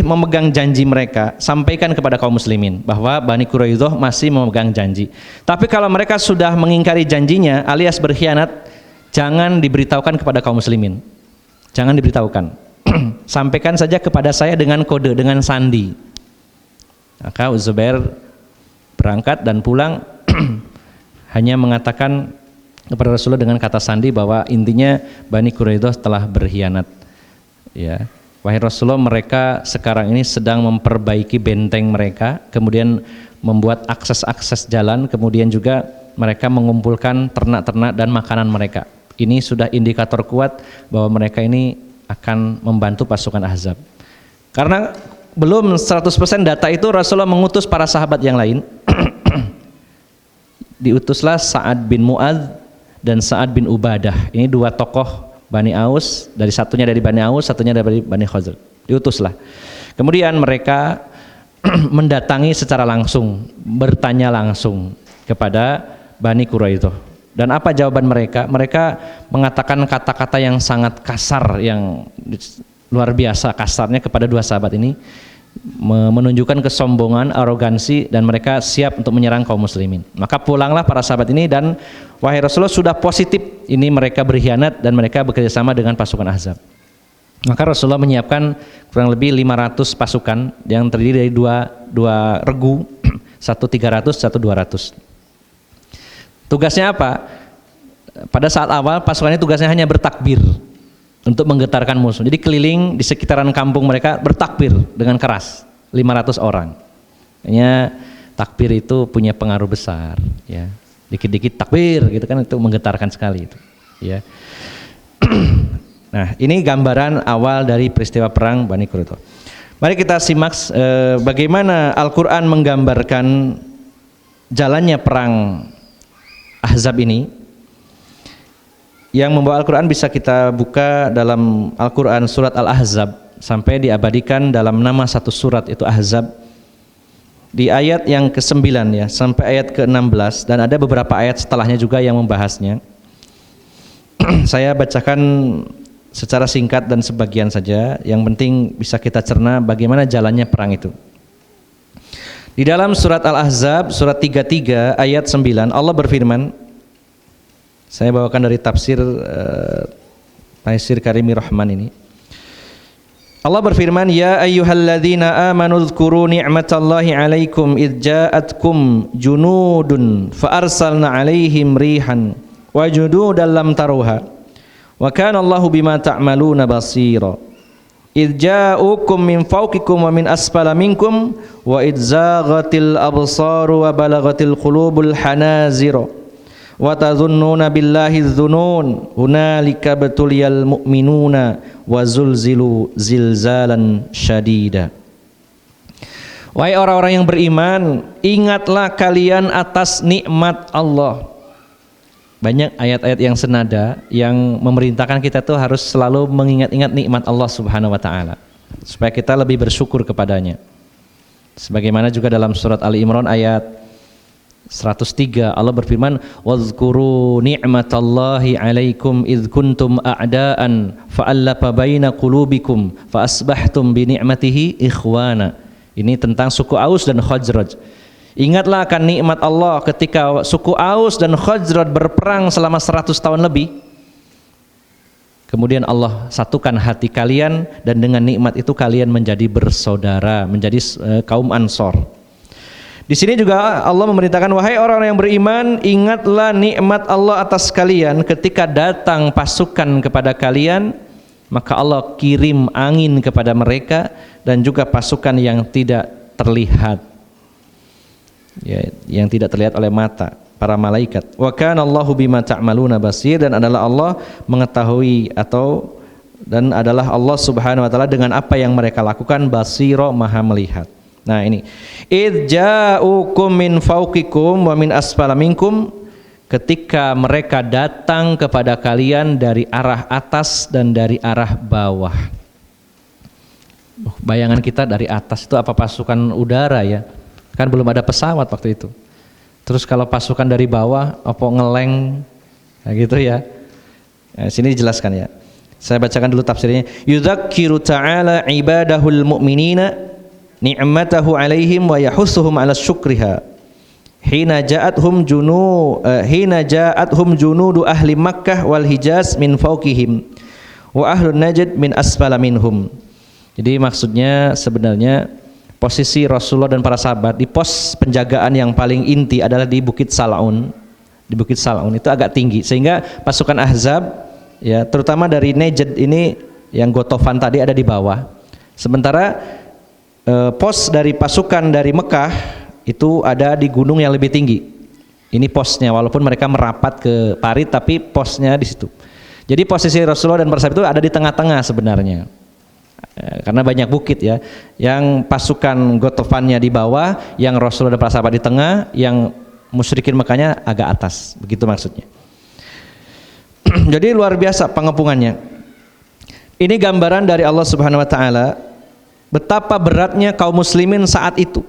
memegang janji mereka, sampaikan kepada kaum muslimin bahwa Bani Quraidah masih memegang janji. Tapi kalau mereka sudah mengingkari janjinya alias berkhianat, jangan diberitahukan kepada kaum muslimin. Jangan diberitahukan. Sampaikan saja kepada saya dengan kode, dengan sandi. Maka Zubair berangkat dan pulang hanya mengatakan kepada Rasulullah dengan kata sandi bahwa intinya Bani Quraidah telah berkhianat. Ya, wahai Rasulullah, mereka sekarang ini sedang memperbaiki benteng mereka, kemudian membuat akses-akses jalan, kemudian juga mereka mengumpulkan ternak-ternak dan makanan mereka. Ini sudah indikator kuat bahwa mereka ini akan membantu pasukan Ahzab. Karena belum 100% data itu, Rasulullah mengutus para sahabat yang lain. Diutuslah Sa'ad bin Mu'adz dan Sa'ad bin Ubadah. Ini dua tokoh Bani Aus, dari satunya dari Bani Aus, satunya dari Bani Khazraj. Diutuslah. Kemudian mereka mendatangi secara langsung, bertanya langsung kepada Bani Quraidah. Dan apa jawaban mereka? Mereka mengatakan kata-kata yang sangat kasar, yang luar biasa kasarnya kepada dua sahabat ini, menunjukkan kesombongan, arogansi, dan mereka siap untuk menyerang kaum muslimin. Maka pulanglah para sahabat ini, dan wahai Rasulullah, sudah positif ini mereka berkhianat dan mereka bekerjasama dengan pasukan Ahzab. Maka Rasulullah menyiapkan kurang lebih 500 pasukan yang terdiri dari dua regu, satu 300, satu 200. Tugasnya apa? Pada saat awal pasukannya tugasnya hanya bertakbir untuk menggetarkan musuh. Jadi keliling di sekitaran kampung mereka bertakbir dengan keras, 500 orang. Hanya takbir itu punya pengaruh besar, ya. Dikit-dikit takbir gitu kan, itu menggetarkan sekali itu, ya. Nah, ini gambaran awal dari peristiwa perang Bani Quraidah. Mari kita simak bagaimana Al-Qur'an menggambarkan jalannya perang Ahzab ini. Yang membawa Al-Quran bisa kita buka dalam Al-Quran surat Al-Ahzab, sampai diabadikan dalam nama satu surat, itu Ahzab, di ayat yang ke-9 ya, sampai ayat ke-16, dan ada beberapa ayat setelahnya juga yang membahasnya. Saya bacakan secara singkat dan sebagian saja. Yang penting bisa kita cerna bagaimana jalannya perang itu. Di dalam surat Al-Ahzab surat 33 ayat 9 Allah berfirman, saya bawakan dari tafsir Taisir Karimi Rahman ini. Allah berfirman, ya ayyuhalladzina amanu dzkuru ni'matallahi 'alaikum idz ja'atkum junudun fa arsalna 'alaihim rihan wa junudan lam taruha wa kana Allahu bima ta'maluna basira. Idz ja'ukum min fawqikum wa min asfala minkum wa idz zaghatil absaru wa balagatil qulubul hanazira wa tadhunnuna billahi dzunun hunalika batuliyal mu'minuna wa zulzilu zilzalan syadida. Wahai orang-orang yang beriman, ingatlah kalian atas nikmat Allah. Banyak ayat-ayat yang senada yang memerintahkan kita tuh harus selalu mengingat-ingat nikmat Allah Subhanahu wa taala supaya kita lebih bersyukur kepadanya. Sebagaimana juga dalam surat Ali Imran ayat 103 Allah berfirman, wadzkuru ni'matallahi 'alaikum idz kuntum a'daan fa'alafa baina qulubikum fa asbahtum bi ni'matihi ikhwana. Ini tentang suku Aus dan Khazraj. Ingatlah akan nikmat Allah ketika suku Aus dan Khazraj berperang selama 100 tahun lebih. Kemudian Allah satukan hati kalian dan dengan nikmat itu kalian menjadi bersaudara, menjadi kaum Ansor. Di sini juga Allah memerintahkan, wahai orang-orang yang beriman, ingatlah nikmat Allah atas kalian ketika datang pasukan kepada kalian, maka Allah kirim angin kepada mereka dan juga pasukan yang tidak terlihat. Ya, yang tidak terlihat oleh mata, para malaikat. Wa kana Allahu bima ta'maluna basir, dan adalah Allah mengetahui dan adalah Allah Subhanahu wa taala dengan apa yang mereka lakukan, basira, maha melihat. Nah ini, idz ja'ukum min fawqikum wa min asfala minkum, ketika mereka datang kepada kalian dari arah atas dan dari arah bawah. Bayangan kita dari atas itu apa pasukan udara ya? Kan belum ada pesawat waktu itu. Terus kalau pasukan dari bawah apa ngeleng gitu ya. Nah, sini dijelaskan ya. Saya bacakan dulu tafsirnya. Yudzakiru ta'ala ibadahul mu'minina ni'matahu 'alaihim wa yahussuhum 'ala syukriha. Hina ja'athum junudu ahli Makkah wal Hijaz min fawqihim wa ahlun Najd min asfala minhum. Jadi maksudnya sebenarnya posisi Rasulullah dan para sahabat di pos penjagaan yang paling inti adalah di Bukit Sal'un. Di Bukit Sal'un itu agak tinggi sehingga pasukan Ahzab ya terutama dari Najd ini yang Gotofan tadi ada di bawah. Sementara pos dari pasukan dari Mekah itu ada di gunung yang lebih tinggi. Ini posnya, walaupun mereka merapat ke parit tapi posnya di situ. Jadi posisi Rasulullah dan para sahabat itu ada di tengah-tengah sebenarnya. Karena banyak bukit ya, yang pasukan Gotofannya di bawah, yang Rasulullah dan para sahabat di tengah, yang musyrikin Mekahnya agak atas, begitu maksudnya. Jadi luar biasa pengepungannya. Ini gambaran dari Allah Subhanahu wa taala betapa beratnya kaum muslimin saat itu.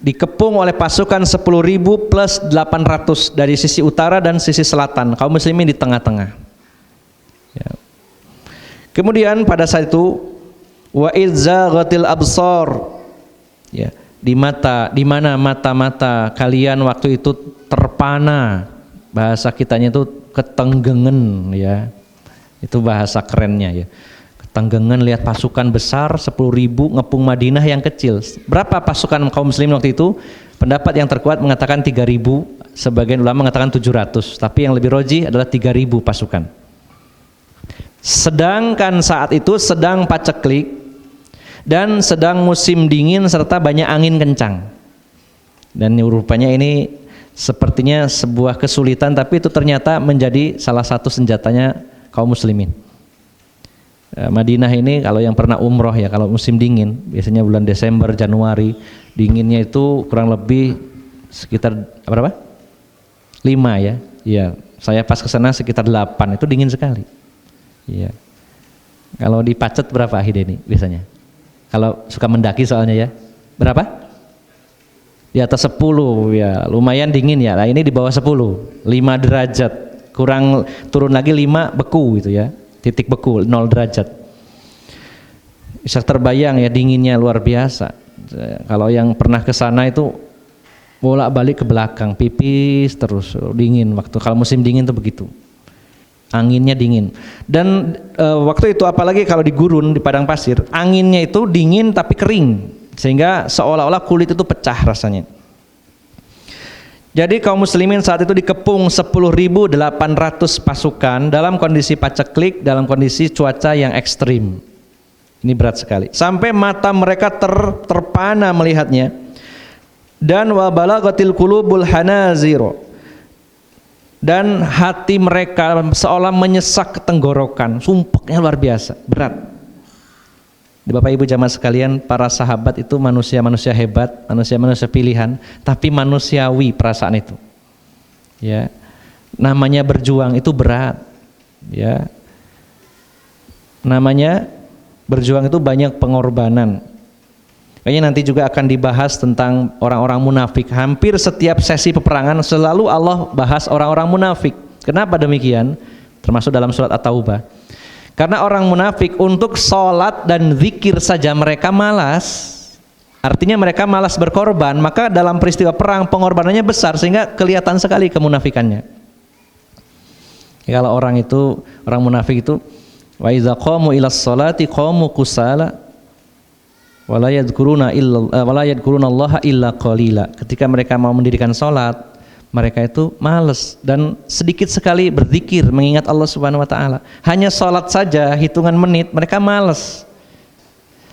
Dikepung oleh pasukan 10.000 plus 800 dari sisi utara dan sisi selatan, kaum muslimin di tengah-tengah. Ya. Kemudian pada saat itu wa idzaghatil absar, ya, di mana mata-mata kalian waktu itu terpana, bahasa kitanya itu ketenggengen ya, itu bahasa kerennya ya, ketenggengen lihat pasukan besar 10.000 ngepung Madinah yang kecil. Berapa pasukan kaum muslimin waktu itu? Pendapat yang terkuat mengatakan 3.000, sebagian ulama mengatakan 700, tapi yang lebih roji adalah 3.000 pasukan. Sedangkan saat itu sedang paceklik dan sedang musim dingin serta banyak angin kencang. Dan rupanya ini sepertinya sebuah kesulitan, tapi itu ternyata menjadi salah satu senjatanya kaum muslimin. Madinah ini kalau yang pernah umroh ya, kalau musim dingin biasanya bulan Desember, Januari, dinginnya itu kurang lebih sekitar berapa? 5 ya. Iya, saya pas ke sana sekitar 8, itu dingin sekali. Iya. Kalau di Pacet berapa ini biasanya? Kalau suka mendaki soalnya ya. Berapa? Di atas 10 ya, lumayan dingin ya. Nah, ini di bawah 10, 5 derajat. Kurang turun lagi 5 beku gitu ya. titik beku, 0 derajat. Bisa terbayang ya dinginnya luar biasa. Kalau yang pernah ke sana itu bolak-balik ke belakang, pipis terus, dingin waktu kalau musim dingin tuh begitu. Anginnya dingin. Dan waktu itu apalagi kalau di gurun, di padang pasir, anginnya itu dingin tapi kering, sehingga seolah-olah kulit itu pecah rasanya. Jadi kaum muslimin saat itu dikepung 10.800 pasukan dalam kondisi paceklik, dalam kondisi cuaca yang ekstrim. Ini berat sekali. Sampai mata mereka terpana melihatnya. Dan wa balaghatil qulubul hanazir. Dan hati mereka seolah menyesak ke tenggorokan, sumpeknya luar biasa, berat. Bapak Ibu jamaah sekalian, para sahabat itu manusia-manusia hebat, manusia-manusia pilihan, tapi manusiawi perasaan itu. Ya. Namanya berjuang itu berat. Ya. Namanya berjuang itu banyak pengorbanan. Kayaknya nanti juga akan dibahas tentang orang-orang munafik. Hampir setiap sesi peperangan selalu Allah bahas orang-orang munafik. Kenapa demikian? Termasuk dalam surat At-Taubah. Karena orang munafik untuk sholat dan zikir saja mereka malas. Artinya mereka malas berkorban, maka dalam peristiwa perang pengorbanannya besar sehingga kelihatan sekali kemunafikannya. Kalau orang munafik itu wa idza qamu ilas sholati qamu kusala wala yadhkuruna Allaha illa qalila. Ketika mereka mau mendirikan salat, mereka itu malas dan sedikit sekali berzikir mengingat Allah Subhanahu wa taala. Hanya salat saja hitungan menit mereka malas.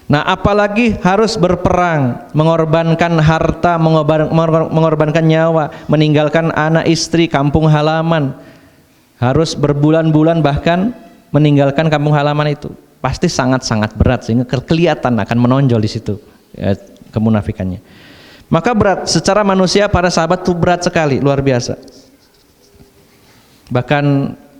Nah, apalagi harus berperang, mengorbankan harta, mengorbankan nyawa, meninggalkan anak istri, kampung halaman. Harus berbulan-bulan bahkan meninggalkan kampung halaman itu. Pasti sangat-sangat berat sehingga kelihatan akan menonjol di situ ya, kemunafikannya. Maka berat secara manusia para sahabat itu berat sekali, luar biasa. Bahkan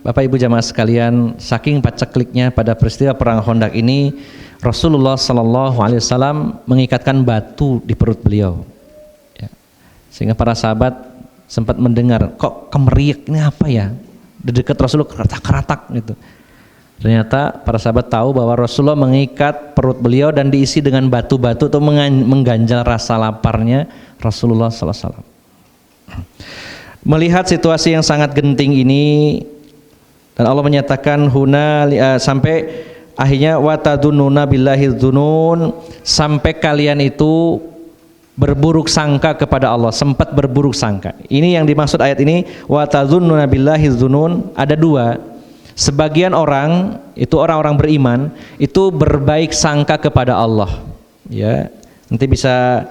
Bapak Ibu jamaah sekalian, saking pacekliknya pada peristiwa perang Khandaq ini, Rasulullah Shallallahu Alaihi Wasallam mengikatkan batu di perut beliau, ya. Sehingga para sahabat sempat mendengar, kok kemeriak ini apa ya? Di dekat Rasulullah keratak-keratak gitu. Ternyata para sahabat tahu bahwa Rasulullah mengikat perut beliau dan diisi dengan batu-batu untuk mengganjal rasa laparnya Rasulullah SAW. Melihat situasi yang sangat genting ini, dan Allah menyatakan sampai akhirnya watadununa billahi dzunun, sampai kalian itu berburuk sangka kepada Allah, sempat berburuk sangka. Ini yang dimaksud ayat ini, watadununa billahi dzunun, ada dua. Sebagian orang itu orang-orang beriman itu berbaik sangka kepada Allah, ya. Nanti bisa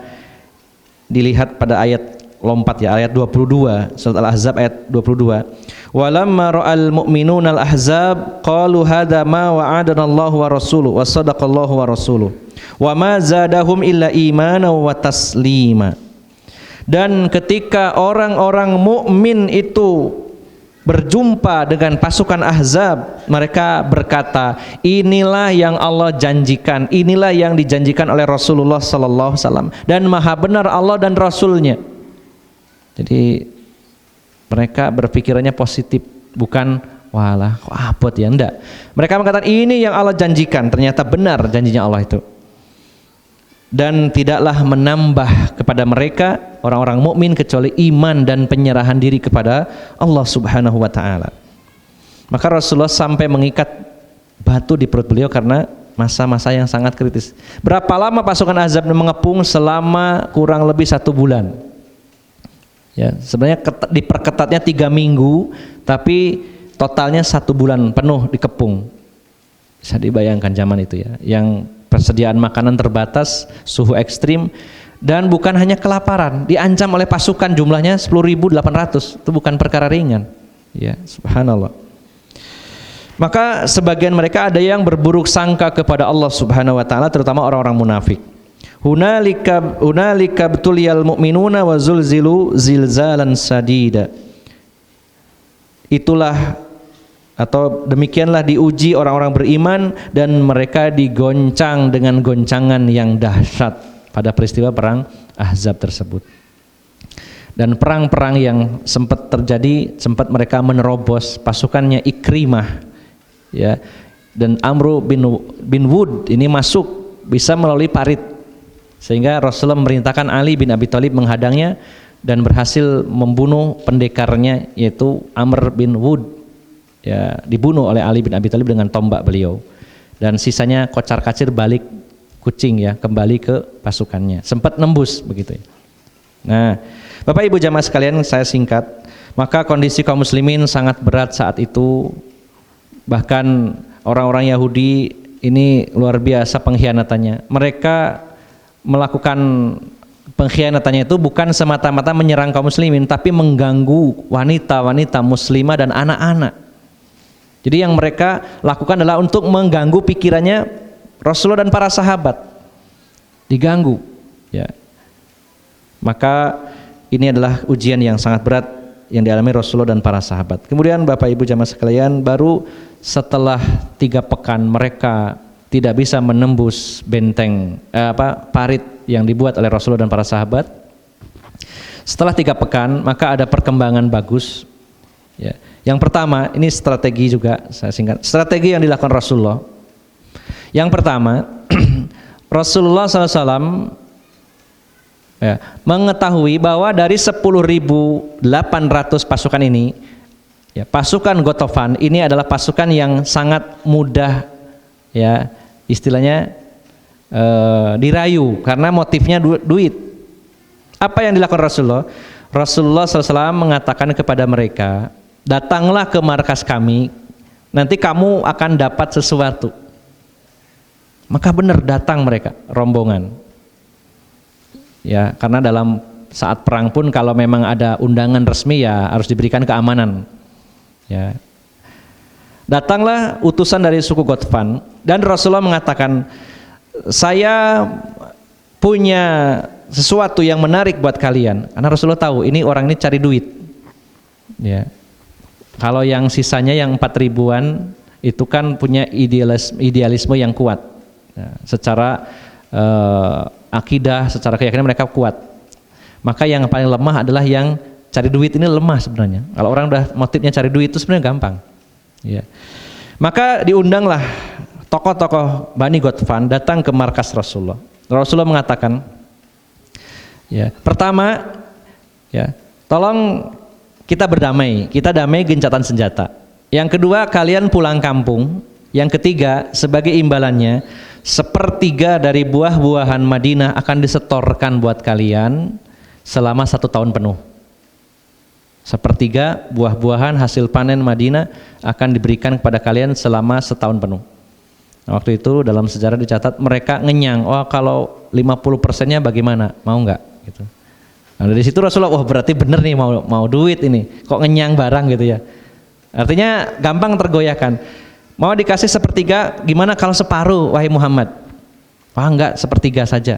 dilihat pada ayat lompat ya, ayat 22 surat Al-Ahzab ayat 22. Walamma ra'al mu'minuna al-ahzab qalu hadza ma wa'adana Allah wa rasuluhu wa sadaqallahu wa rasuluhu wa ma zadahum illa imanan wa taslima. Dan ketika orang-orang mukmin itu berjumpa dengan pasukan Ahzab, mereka berkata, inilah yang Allah janjikan, inilah yang dijanjikan oleh Rasulullah sallallahu alaihi wasallam, dan maha benar Allah dan Rasulnya. Jadi mereka berpikirannya positif, bukan walah kok abot ya, enggak. Mereka mengatakan ini yang Allah janjikan, ternyata benar janjinya Allah itu. Dan tidaklah menambah kepada mereka orang-orang mukmin kecuali iman dan penyerahan diri kepada Allah Subhanahu wa taala. Maka Rasulullah sampai mengikat batu di perut beliau karena masa-masa yang sangat kritis. Berapa lama pasukan Ahzab mengepung? Selama kurang lebih 1 bulan. Ya, sebenarnya diperketatnya 3 minggu, tapi totalnya 1 bulan penuh dikepung. Bisa dibayangkan zaman itu ya, yang persediaan makanan terbatas, suhu ekstrim, dan bukan hanya kelaparan, diancam oleh pasukan jumlahnya 10.800. Itu bukan perkara ringan. Ya, subhanallah. Maka sebagian mereka ada yang berburuk sangka kepada Allah Subhanahu wa taala, terutama orang-orang munafik. Hunalika btuliyal mu'minuna wa zulzilu zilzalan sadida. Itulah atau demikianlah diuji orang-orang beriman dan mereka digoncang dengan goncangan yang dahsyat pada peristiwa perang Ahzab tersebut. Dan perang-perang yang sempat terjadi, sempat mereka menerobos pasukannya Ikrimah, ya, dan Amr bin Wud ini masuk bisa melalui parit, sehingga Rasulullah memerintahkan Ali bin Abi Thalib menghadangnya dan berhasil membunuh pendekarnya yaitu Amr bin Wud, ya, dibunuh oleh Ali bin Abi Thalib dengan tombak beliau, dan sisanya kocar-kacir balik kucing, ya, kembali ke pasukannya, sempat nembus begitu ya. Nah, Bapak Ibu jamaah sekalian, saya singkat, maka kondisi kaum muslimin sangat berat saat itu. Bahkan orang-orang Yahudi ini luar biasa pengkhianatannya. Mereka melakukan pengkhianatannya itu bukan semata-mata menyerang kaum muslimin, tapi mengganggu wanita-wanita muslimah dan anak-anak. Jadi yang mereka lakukan adalah untuk mengganggu pikirannya Rasulullah dan para sahabat, diganggu, ya. Maka ini adalah ujian yang sangat berat yang dialami Rasulullah dan para sahabat. Kemudian Bapak Ibu jamaah sekalian, baru setelah 3 pekan mereka tidak bisa menembus benteng parit yang dibuat oleh Rasulullah dan para sahabat. Setelah 3 pekan maka ada perkembangan bagus, ya. Yang pertama, ini strategi juga, saya singkat, strategi yang dilakukan Rasulullah. Yang pertama, Rasulullah SAW, ya, mengetahui bahwa dari 10.800 pasukan ini, ya, pasukan Ghatafan ini adalah pasukan yang sangat mudah, ya, istilahnya dirayu karena motifnya duit. Apa yang dilakukan Rasulullah? Rasulullah SAW mengatakan kepada mereka, datanglah ke markas kami, nanti kamu akan dapat sesuatu. Maka benar datang mereka, rombongan. Ya, karena dalam saat perang pun kalau memang ada undangan resmi ya harus diberikan keamanan. Ya. Datanglah utusan dari suku Ghatafan dan Rasulullah mengatakan, saya punya sesuatu yang menarik buat kalian. Karena Rasulullah tahu ini orang ini cari duit. Ya. Kalau yang sisanya yang 4.000-an itu kan punya idealisme yang kuat. Ya, secara akidah, secara keyakinan mereka kuat. Maka yang paling lemah adalah yang cari duit ini lemah sebenarnya. Kalau orang udah motifnya cari duit itu sebenarnya gampang. Ya. Maka diundanglah tokoh-tokoh Bani Ghatafan datang ke markas Rasulullah. Rasulullah mengatakan, ya, pertama, ya, tolong kita berdamai, kita damai gencatan senjata. Yang kedua, kalian pulang kampung. Yang ketiga, sebagai imbalannya, 1/3 dari buah-buahan Madinah akan disetorkan buat kalian selama 1 tahun penuh. 1/3 buah-buahan hasil panen Madinah akan diberikan kepada kalian selama 1 tahun penuh. Nah, waktu itu dalam sejarah dicatat mereka ngenyang. Oh, kalau 50%-nya bagaimana? Mau nggak? Gitu. Nah, dari situ Rasulullah, wah berarti bener nih mau duit ini. Kok ngenyang barang gitu ya? Artinya gampang tergoyahkan. Mau dikasih 1/3, gimana kalau separuh, wahai Muhammad? Wah enggak, 1/3 saja.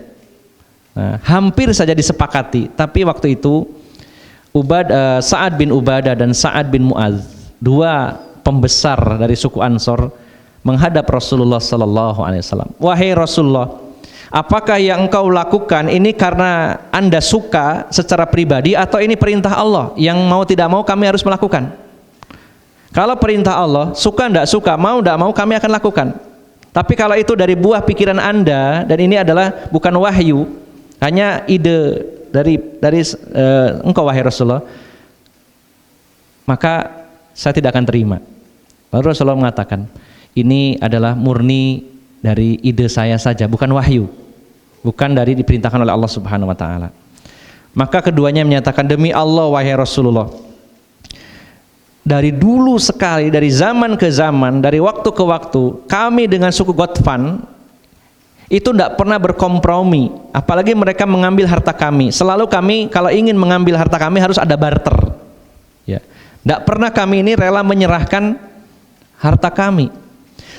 Nah, hampir saja disepakati, tapi waktu itu Sa'ad bin Ubadah dan Sa'ad bin Mu'adz, 2 pembesar dari suku Ansor, menghadap Rasulullah SAW. Wahai Rasulullah, apakah yang engkau lakukan ini karena Anda suka secara pribadi atau ini perintah Allah yang mau tidak mau kami harus melakukan? Kalau perintah Allah, suka ndak suka, mau ndak mau kami akan lakukan. Tapi kalau itu dari buah pikiran Anda dan ini adalah bukan wahyu, hanya ide dari engkau wahai Rasulullah, maka saya tidak akan terima. Lalu Rasulullah mengatakan, ini adalah murni dari ide saya saja, bukan wahyu, bukan dari diperintahkan oleh Allah Subhanahu wa taala. Maka keduanya menyatakan, demi Allah wahai Rasulullah, dari dulu sekali, dari zaman ke zaman, dari waktu ke waktu, kami dengan suku Ghatafan itu tidak pernah berkompromi, apalagi mereka mengambil harta kami. Selalu kami kalau ingin mengambil harta kami harus ada barter. Ya, tidak pernah kami ini rela menyerahkan harta kami.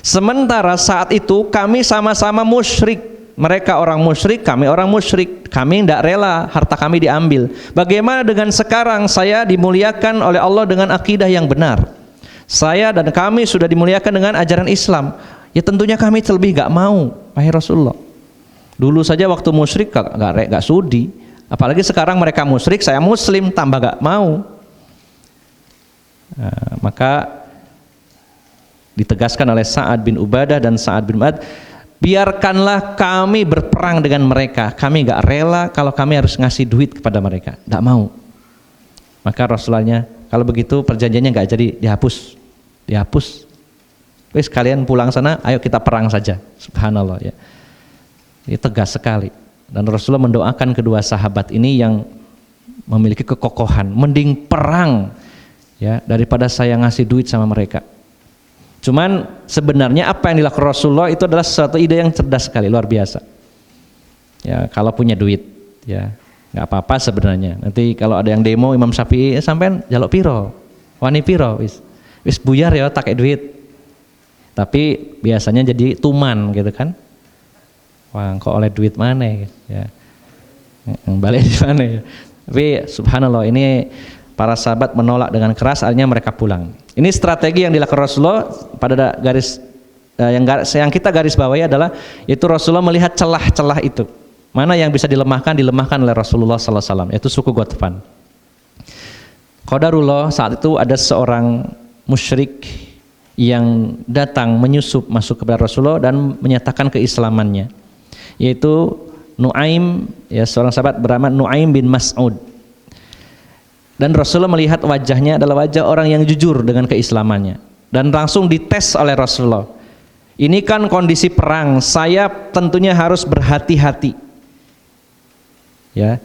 Sementara saat itu kami sama-sama musyrik. Mereka orang musyrik, kami orang musyrik. Kami tidak rela harta kami diambil. Bagaimana dengan sekarang saya dimuliakan oleh Allah dengan akidah yang benar? Saya dan kami sudah dimuliakan dengan ajaran Islam. Ya tentunya kami terlebih gak mau, wahai Rasulullah. Dulu saja waktu musyrik gak sudi. Apalagi sekarang mereka musyrik, saya muslim, tambah gak mau. Nah, maka Ditegaskan oleh Sa'ad bin Ubadah dan Sa'ad bin Mu'adz, biarkanlah kami berperang dengan mereka, kami gak rela kalau kami harus ngasih duit kepada mereka, gak mau. Maka Rasulullahnya, kalau begitu perjanjiannya gak jadi, dihapus. Wes kalian pulang sana, ayo kita perang saja. Subhanallah ya. Ini tegas sekali. Dan Rasulullah mendoakan kedua sahabat ini yang memiliki kekokohan, mending perang ya daripada saya ngasih duit sama mereka. Cuman sebenarnya apa yang dilakukan Rasulullah itu adalah suatu ide yang cerdas sekali, luar biasa. Ya, kalau punya duit, ya nggak apa-apa sebenarnya. Nanti kalau ada yang demo Imam Syafi'i, sampean jaluk piro, wani piro, wis buyar ya, tak duit. Tapi biasanya jadi tuman gitu kan. Wah, kok oleh duit mana ya? Balik di mana ya? Tapi subhanallah, ini para sahabat menolak dengan keras, akhirnya mereka pulang. Ini strategi yang dilakukan Rasulullah pada garis yang kita garis bawahi adalah itu Rasulullah melihat celah-celah itu. Mana yang bisa dilemahkan oleh Rasulullah sallallahu alaihi wasallam, yaitu suku Ghatfan. Qadarullah, saat itu ada seorang musyrik yang datang menyusup masuk kepada Rasulullah dan menyatakan keislamannya, yaitu Nuaim, ya seorang sahabat bernama Nuaim bin Mas'ud. Dan Rasulullah melihat wajahnya adalah wajah orang yang jujur dengan keislamannya, dan langsung dites oleh Rasulullah. Ini kan kondisi perang, saya tentunya harus berhati-hati. Ya,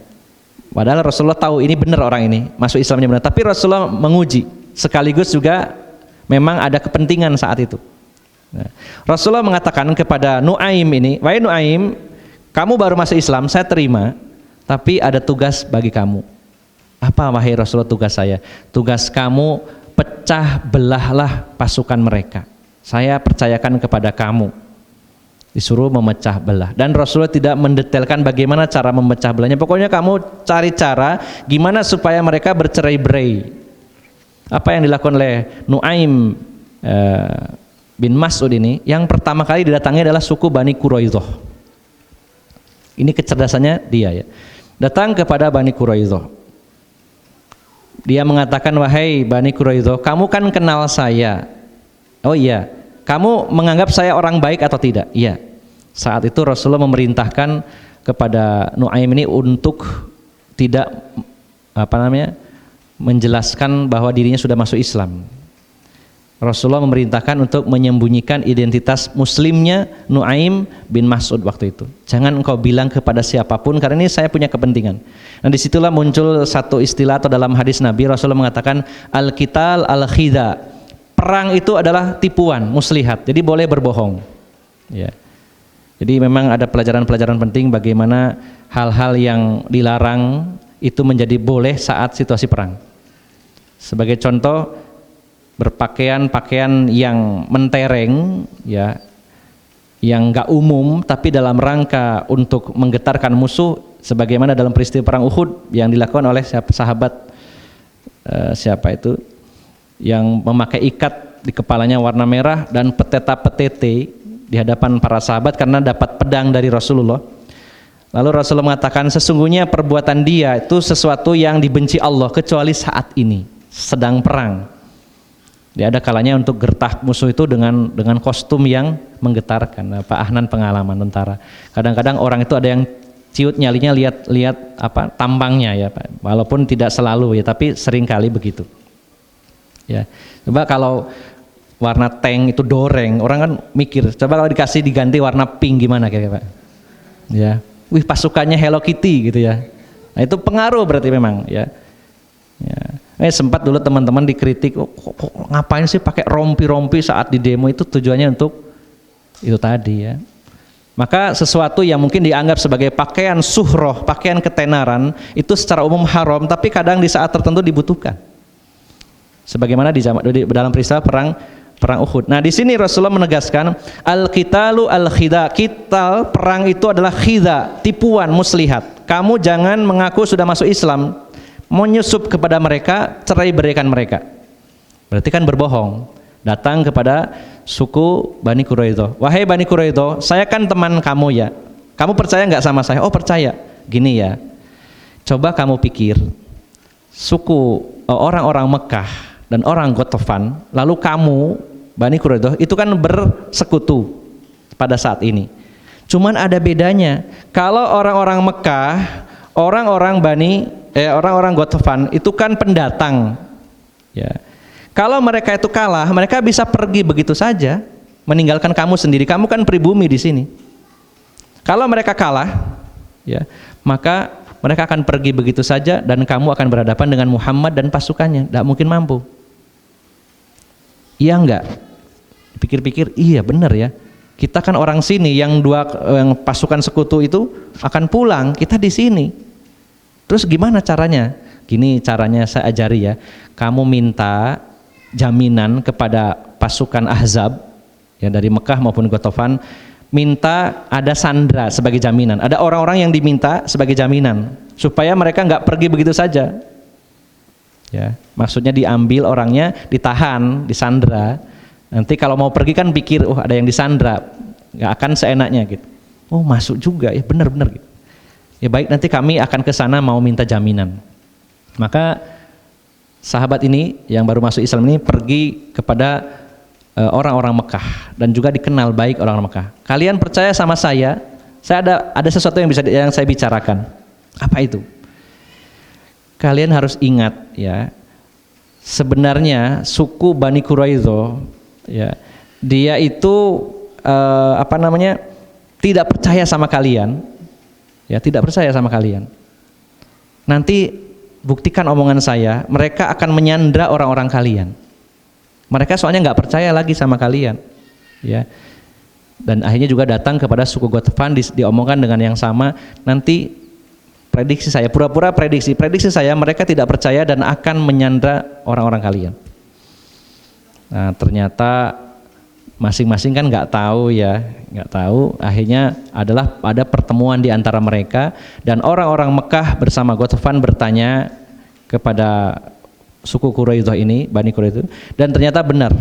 padahal Rasulullah tahu ini benar orang ini masuk Islamnya benar, tapi Rasulullah menguji, sekaligus juga memang ada kepentingan saat itu. Nah, Rasulullah mengatakan kepada Nuaim ini, wahai Nuaim, kamu baru masuk Islam, saya terima, tapi ada tugas bagi kamu. Apa wahai Rasulullah tugas saya? Tugas kamu pecah belahlah pasukan mereka. Saya percayakan kepada kamu. Disuruh memecah belah. Dan Rasulullah tidak mendetailkan bagaimana cara memecah belahnya. Pokoknya kamu cari cara gimana supaya mereka bercerai-berai. Apa yang dilakukan oleh Nuaim bin Mas'ud ini, yang pertama kali didatangi adalah suku Bani Quraidah. Ini kecerdasannya dia ya. Datang kepada Bani Quraidah. Dia mengatakan, wahai Bani Quraidah, kamu kan kenal saya. Oh iya. Kamu menganggap saya orang baik atau tidak? Iya. Saat itu Rasulullah memerintahkan kepada Nuaim ini untuk tidak menjelaskan bahwa dirinya sudah masuk Islam. Rasulullah memerintahkan untuk menyembunyikan identitas muslimnya Nuaim bin Mas'ud waktu itu. Jangan engkau bilang kepada siapapun, karena ini saya punya kepentingan. Dan disitulah muncul satu istilah, atau dalam hadis Nabi Rasulullah mengatakan al-qital al-khida. Perang itu adalah tipuan, muslihat. Jadi boleh berbohong. Ya. Jadi memang ada pelajaran-pelajaran penting bagaimana hal-hal yang dilarang itu menjadi boleh saat situasi perang. Sebagai contoh, berpakaian yang mentereng, ya, yang enggak umum, tapi dalam rangka untuk menggetarkan musuh, sebagaimana dalam peristiwa perang Uhud yang dilakukan oleh sahabat siapa itu yang memakai ikat di kepalanya warna merah dan peteta-petete di hadapan para sahabat karena dapat pedang dari Rasulullah. Lalu Rasulullah mengatakan, sesungguhnya perbuatan dia itu sesuatu yang dibenci Allah kecuali saat ini sedang perang. Dia ada kalanya untuk gertak musuh itu dengan kostum yang menggetarkan. Pak Ahnan pengalaman tentara. Kadang-kadang orang itu ada yang ciut nyalinya lihat tampangnya ya Pak. Walaupun tidak selalu ya, tapi seringkali begitu. Ya. Coba kalau warna tank itu doreng, orang kan mikir, coba kalau dikasih diganti warna pink gimana kira-kira Pak? Ya. Wih, pasukannya Hello Kitty gitu ya. Nah, itu pengaruh berarti memang ya. Ya. Sempat dulu teman-teman dikritik, kok ngapain sih pakai rompi-rompi saat di demo, itu tujuannya untuk itu tadi ya. Maka sesuatu yang mungkin dianggap sebagai pakaian suhroh, pakaian ketenaran, itu secara umum haram, tapi kadang di saat tertentu dibutuhkan. Sebagaimana di dalam peristiwa perang Uhud. Nah, di sini Rasulullah menegaskan al-qitalu al-khida. Qital, perang itu adalah khida, tipuan, muslihat. Kamu jangan mengaku sudah masuk Islam, menyusup kepada mereka, cerai beraikan mereka. Berarti kan berbohong. Datang kepada suku Bani Quraidah. Wahai Bani Quraidah, saya kan teman kamu ya. Kamu percaya nggak sama saya? Oh percaya. Gini ya. Coba kamu pikir, suku orang-orang Mekah dan orang Ghatfan, lalu kamu Bani Quraidah itu kan bersekutu pada saat ini. Cuman ada bedanya. Kalau orang-orang Mekah, orang-orang Ghatafan itu kan pendatang. Ya. Kalau mereka itu kalah, mereka bisa pergi begitu saja, meninggalkan kamu sendiri. Kamu kan pribumi di sini. Kalau mereka kalah, ya, maka mereka akan pergi begitu saja dan kamu akan berhadapan dengan Muhammad dan pasukannya. Tidak mungkin mampu. Iya enggak? Pikir-pikir, iya benar ya. Kita kan orang sini, yang pasukan sekutu itu akan pulang, kita di sini. Terus gimana caranya? Gini caranya saya ajari ya. Kamu minta jaminan kepada pasukan Ahzab ya dari Mekah maupun Ghatafan, minta ada sandra sebagai jaminan. Ada orang-orang yang diminta sebagai jaminan supaya mereka nggak pergi begitu saja. Ya, maksudnya diambil orangnya, ditahan, disandra. Nanti kalau mau pergi kan pikir, oh ada yang disandra, nggak akan seenaknya gitu. Oh masuk juga ya, benar-benar gitu. Ya baik, nanti kami akan ke sana mau minta jaminan. Maka sahabat ini yang baru masuk Islam ini pergi kepada orang-orang Mekah dan juga dikenal baik orang Mekah. Kalian percaya sama saya ada sesuatu yang saya bicarakan. Apa itu? Kalian harus ingat ya, sebenarnya suku Bani Quraidah ya, dia itu tidak percaya sama kalian. Ya, tidak percaya sama kalian. Nanti buktikan omongan saya, mereka akan menyandra orang-orang kalian. Mereka soalnya nggak percaya lagi sama kalian, ya. Dan akhirnya juga datang kepada suku Ghatafan, diomongkan dengan yang sama. Nanti prediksi saya, pura-pura prediksi saya, mereka tidak percaya dan akan menyandra orang-orang kalian. Nah, ternyata masing-masing kan nggak tahu ya, nggak tahu. Akhirnya ada pertemuan di antara mereka dan orang-orang Mekah bersama Ghatafan bertanya kepada suku Quraidah ini, Bani Quraidah, dan ternyata benar.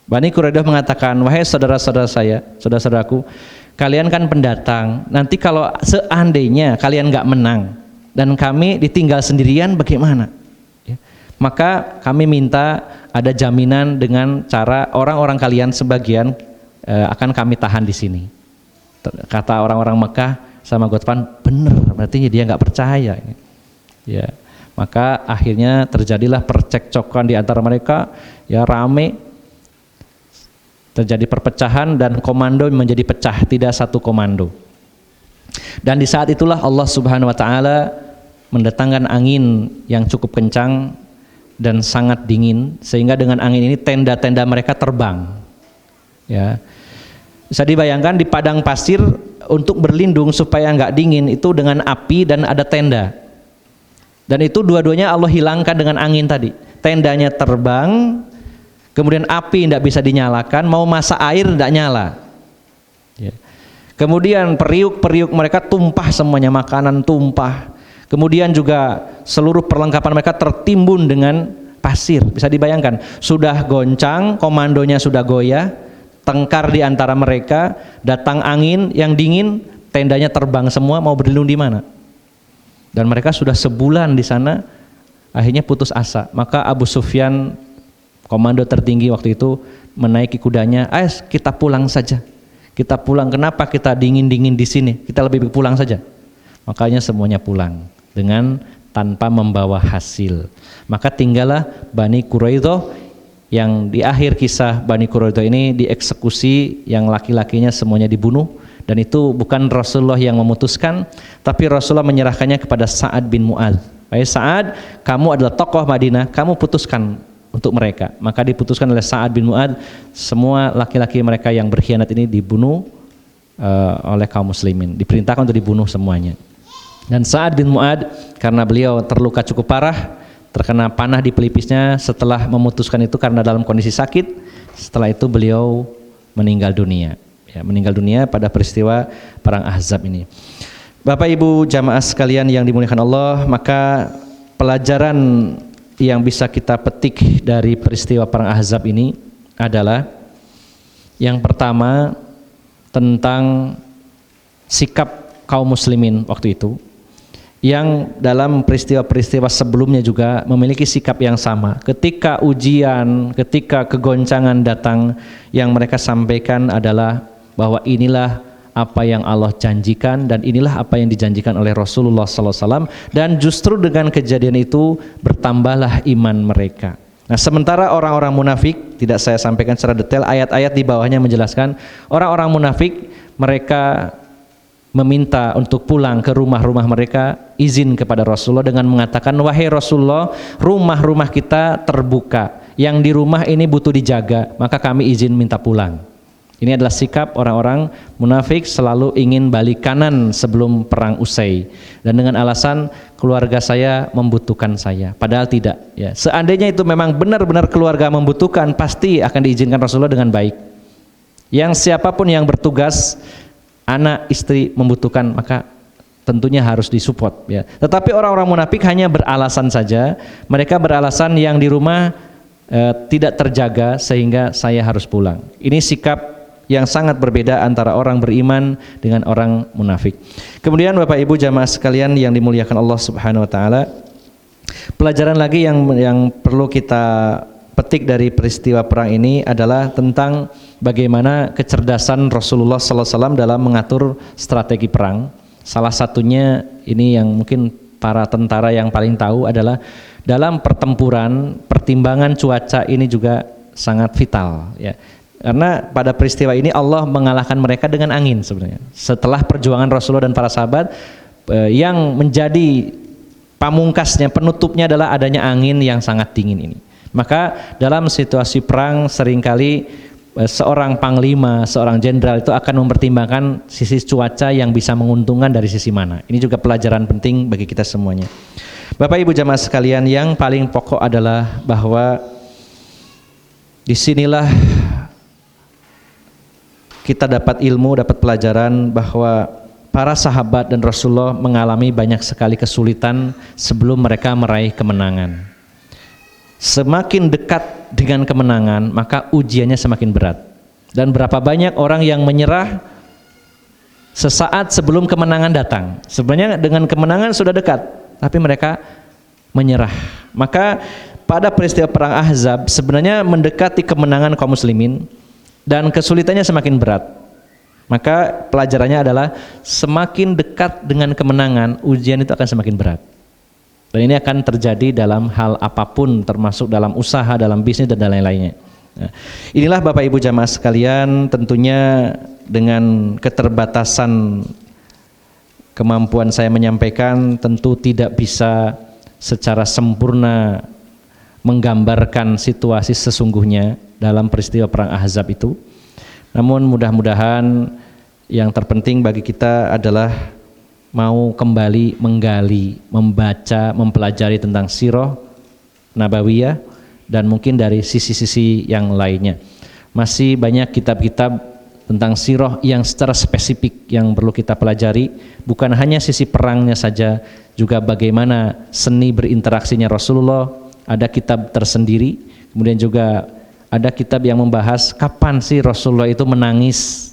Bani Quraidah mengatakan, wahai saudara-saudara saya, saudara-saudaraku, kalian kan pendatang. Nanti kalau seandainya kalian nggak menang dan kami ditinggal sendirian, bagaimana? Ya. Maka kami minta ada jaminan dengan cara orang-orang kalian sebagian akan kami tahan di sini. Kata orang-orang Mekah sama Ghatafan, benar, berarti dia nggak percaya. Ya. Maka akhirnya terjadilah percekcokan di antara mereka, ya rame, terjadi perpecahan dan komando menjadi pecah, tidak satu komando. Dan di saat itulah Allah Subhanahu wa taala mendatangkan angin yang cukup kencang dan sangat dingin, sehingga dengan angin ini tenda-tenda mereka terbang. Ya. Bisa dibayangkan di padang pasir untuk berlindung supaya nggak dingin itu dengan api dan ada tenda. Dan itu dua-duanya Allah hilangkan dengan angin tadi. Tendanya terbang, kemudian api tidak bisa dinyalakan, mau masak air tidak nyala. Ya. Kemudian periuk-periuk mereka tumpah semuanya, makanan tumpah. Kemudian juga seluruh perlengkapan mereka tertimbun dengan pasir. Bisa dibayangkan, sudah goncang, komandonya sudah goyah, tengkar di antara mereka, datang angin yang dingin, tendanya terbang semua, mau berlindung di mana? Dan mereka sudah sebulan di sana, akhirnya putus asa. Maka Abu Sufyan, komando tertinggi waktu itu, menaiki kudanya, ayo kita pulang saja. Kita pulang, kenapa kita dingin-dingin di sini? Kita lebih pulang saja. Makanya semuanya pulang dengan tanpa membawa hasil. Maka tinggallah Bani Quraidah yang di akhir kisah Bani Quraidah ini dieksekusi, yang laki-lakinya semuanya dibunuh. Dan itu bukan Rasulullah yang memutuskan, tapi Rasulullah menyerahkannya kepada Sa'ad bin Mu'adz. Wahai Sa'ad, kamu adalah tokoh Madinah, kamu putuskan untuk mereka. Maka diputuskan oleh Sa'ad bin Mu'adz, semua laki-laki mereka yang berkhianat ini dibunuh oleh kaum muslimin, diperintahkan untuk dibunuh semuanya. Dan Sa'ad bin Mu'adz karena beliau terluka cukup parah, terkena panah di pelipisnya, setelah memutuskan itu karena dalam kondisi sakit, setelah itu beliau meninggal dunia. Ya, meninggal dunia pada peristiwa perang Ahzab ini. Bapak Ibu jamaah sekalian yang dimuliakan Allah, maka pelajaran yang bisa kita petik dari peristiwa perang Ahzab ini adalah yang pertama tentang sikap kaum muslimin waktu itu, yang dalam peristiwa-peristiwa sebelumnya juga memiliki sikap yang sama. Ketika ujian, ketika kegoncangan datang, yang mereka sampaikan adalah bahwa inilah apa yang Allah janjikan dan inilah apa yang dijanjikan oleh Rasulullah SAW, dan justru dengan kejadian itu bertambahlah iman mereka. Nah, sementara orang-orang munafik, tidak saya sampaikan secara detail, ayat-ayat di bawahnya menjelaskan orang-orang munafik mereka meminta untuk pulang ke rumah-rumah mereka, izin kepada Rasulullah dengan mengatakan, wahai Rasulullah, rumah-rumah kita terbuka, yang di rumah ini butuh dijaga, maka kami izin minta pulang. Ini adalah sikap orang-orang munafik, selalu ingin balik kanan sebelum perang usai, dan dengan alasan keluarga saya membutuhkan saya, padahal tidak ya. Seandainya itu memang benar-benar keluarga membutuhkan, pasti akan diizinkan Rasulullah dengan baik. Yang siapapun yang bertugas, anak, istri membutuhkan, maka tentunya harus disupport ya. Tetapi orang-orang munafik hanya beralasan saja. Mereka beralasan yang di rumah tidak terjaga sehingga saya harus pulang. Ini sikap yang sangat berbeda antara orang beriman dengan orang munafik. Kemudian Bapak Ibu jamaah sekalian yang dimuliakan Allah Subhanahu wa taala, pelajaran lagi yang perlu kita petik dari peristiwa perang ini adalah tentang bagaimana kecerdasan Rasulullah SAW dalam mengatur strategi perang. Salah satunya ini yang mungkin para tentara yang paling tahu adalah dalam pertempuran, pertimbangan cuaca ini juga sangat vital ya. Karena pada peristiwa ini Allah mengalahkan mereka dengan angin sebenarnya. Setelah perjuangan Rasulullah dan para sahabat, yang menjadi pamungkasnya, penutupnya adalah adanya angin yang sangat dingin ini. Maka dalam situasi perang seringkali seorang panglima, seorang jenderal itu akan mempertimbangkan sisi cuaca yang bisa menguntungkan dari sisi mana. Ini juga pelajaran penting bagi kita semuanya. Bapak Ibu jamaah sekalian, yang paling pokok adalah bahwa disinilah kita dapat ilmu, dapat pelajaran bahwa para sahabat dan Rasulullah mengalami banyak sekali kesulitan sebelum mereka meraih kemenangan. Semakin dekat dengan kemenangan, maka ujiannya semakin berat. Dan berapa banyak orang yang menyerah sesaat sebelum kemenangan datang. Sebenarnya dengan kemenangan sudah dekat, tapi mereka menyerah. Maka pada peristiwa perang Ahzab sebenarnya mendekati kemenangan kaum muslimin, dan kesulitannya semakin berat. Maka pelajarannya adalah semakin dekat dengan kemenangan, ujian itu akan semakin berat. Dan ini akan terjadi dalam hal apapun, termasuk dalam usaha, dalam bisnis dan lain-lainnya. Nah, inilah Bapak Ibu jamaah sekalian, tentunya dengan keterbatasan kemampuan saya menyampaikan, tentu tidak bisa secara sempurna menggambarkan situasi sesungguhnya dalam peristiwa perang Ahzab itu. Namun mudah-mudahan yang terpenting bagi kita adalah mau kembali menggali, membaca, mempelajari tentang sirah nabawiyah dan mungkin dari sisi-sisi yang lainnya. Masih banyak kitab-kitab tentang sirah yang secara spesifik yang perlu kita pelajari, bukan hanya sisi perangnya saja, juga bagaimana seni berinteraksinya Rasulullah. Ada kitab tersendiri, kemudian juga ada kitab yang membahas kapan sih Rasulullah itu menangis,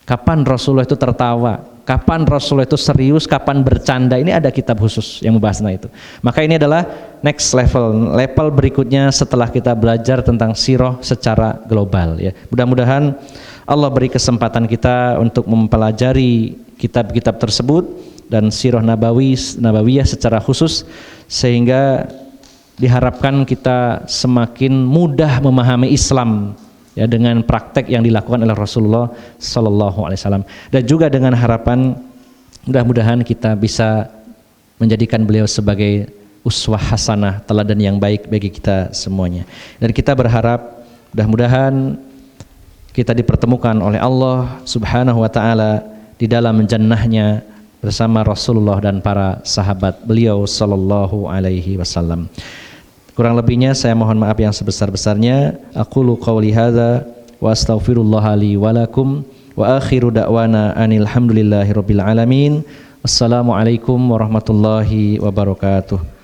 kapan Rasulullah itu tertawa, kapan Rasulullah itu serius, kapan bercanda. Ini ada kitab khusus yang membahas tentang itu. Maka ini adalah next level berikutnya setelah kita belajar tentang sirah secara global ya. Mudah-mudahan Allah beri kesempatan kita untuk mempelajari kitab-kitab tersebut dan sirah nabawiyah secara khusus, sehingga diharapkan kita semakin mudah memahami Islam ya, dengan praktek yang dilakukan oleh Rasulullah Sallallahu Alaihi Wasallam, dan juga dengan harapan mudah-mudahan kita bisa menjadikan beliau sebagai uswah hasanah, teladan yang baik bagi kita semuanya. Dan kita berharap mudah-mudahan kita dipertemukan oleh Allah Subhanahu wa taala di dalam jannahnya bersama Rasulullah dan para sahabat beliau Sallallahu Alaihi Wasallam. Kurang lebihnya saya mohon maaf yang sebesar-besarnya. Aqulu qawli hadza wa astaghfirullah li wa lakum wa akhiru da'wana anil hamdulillahi rabbil alamin. Wassalamualaikum warahmatullahi wabarakatuh.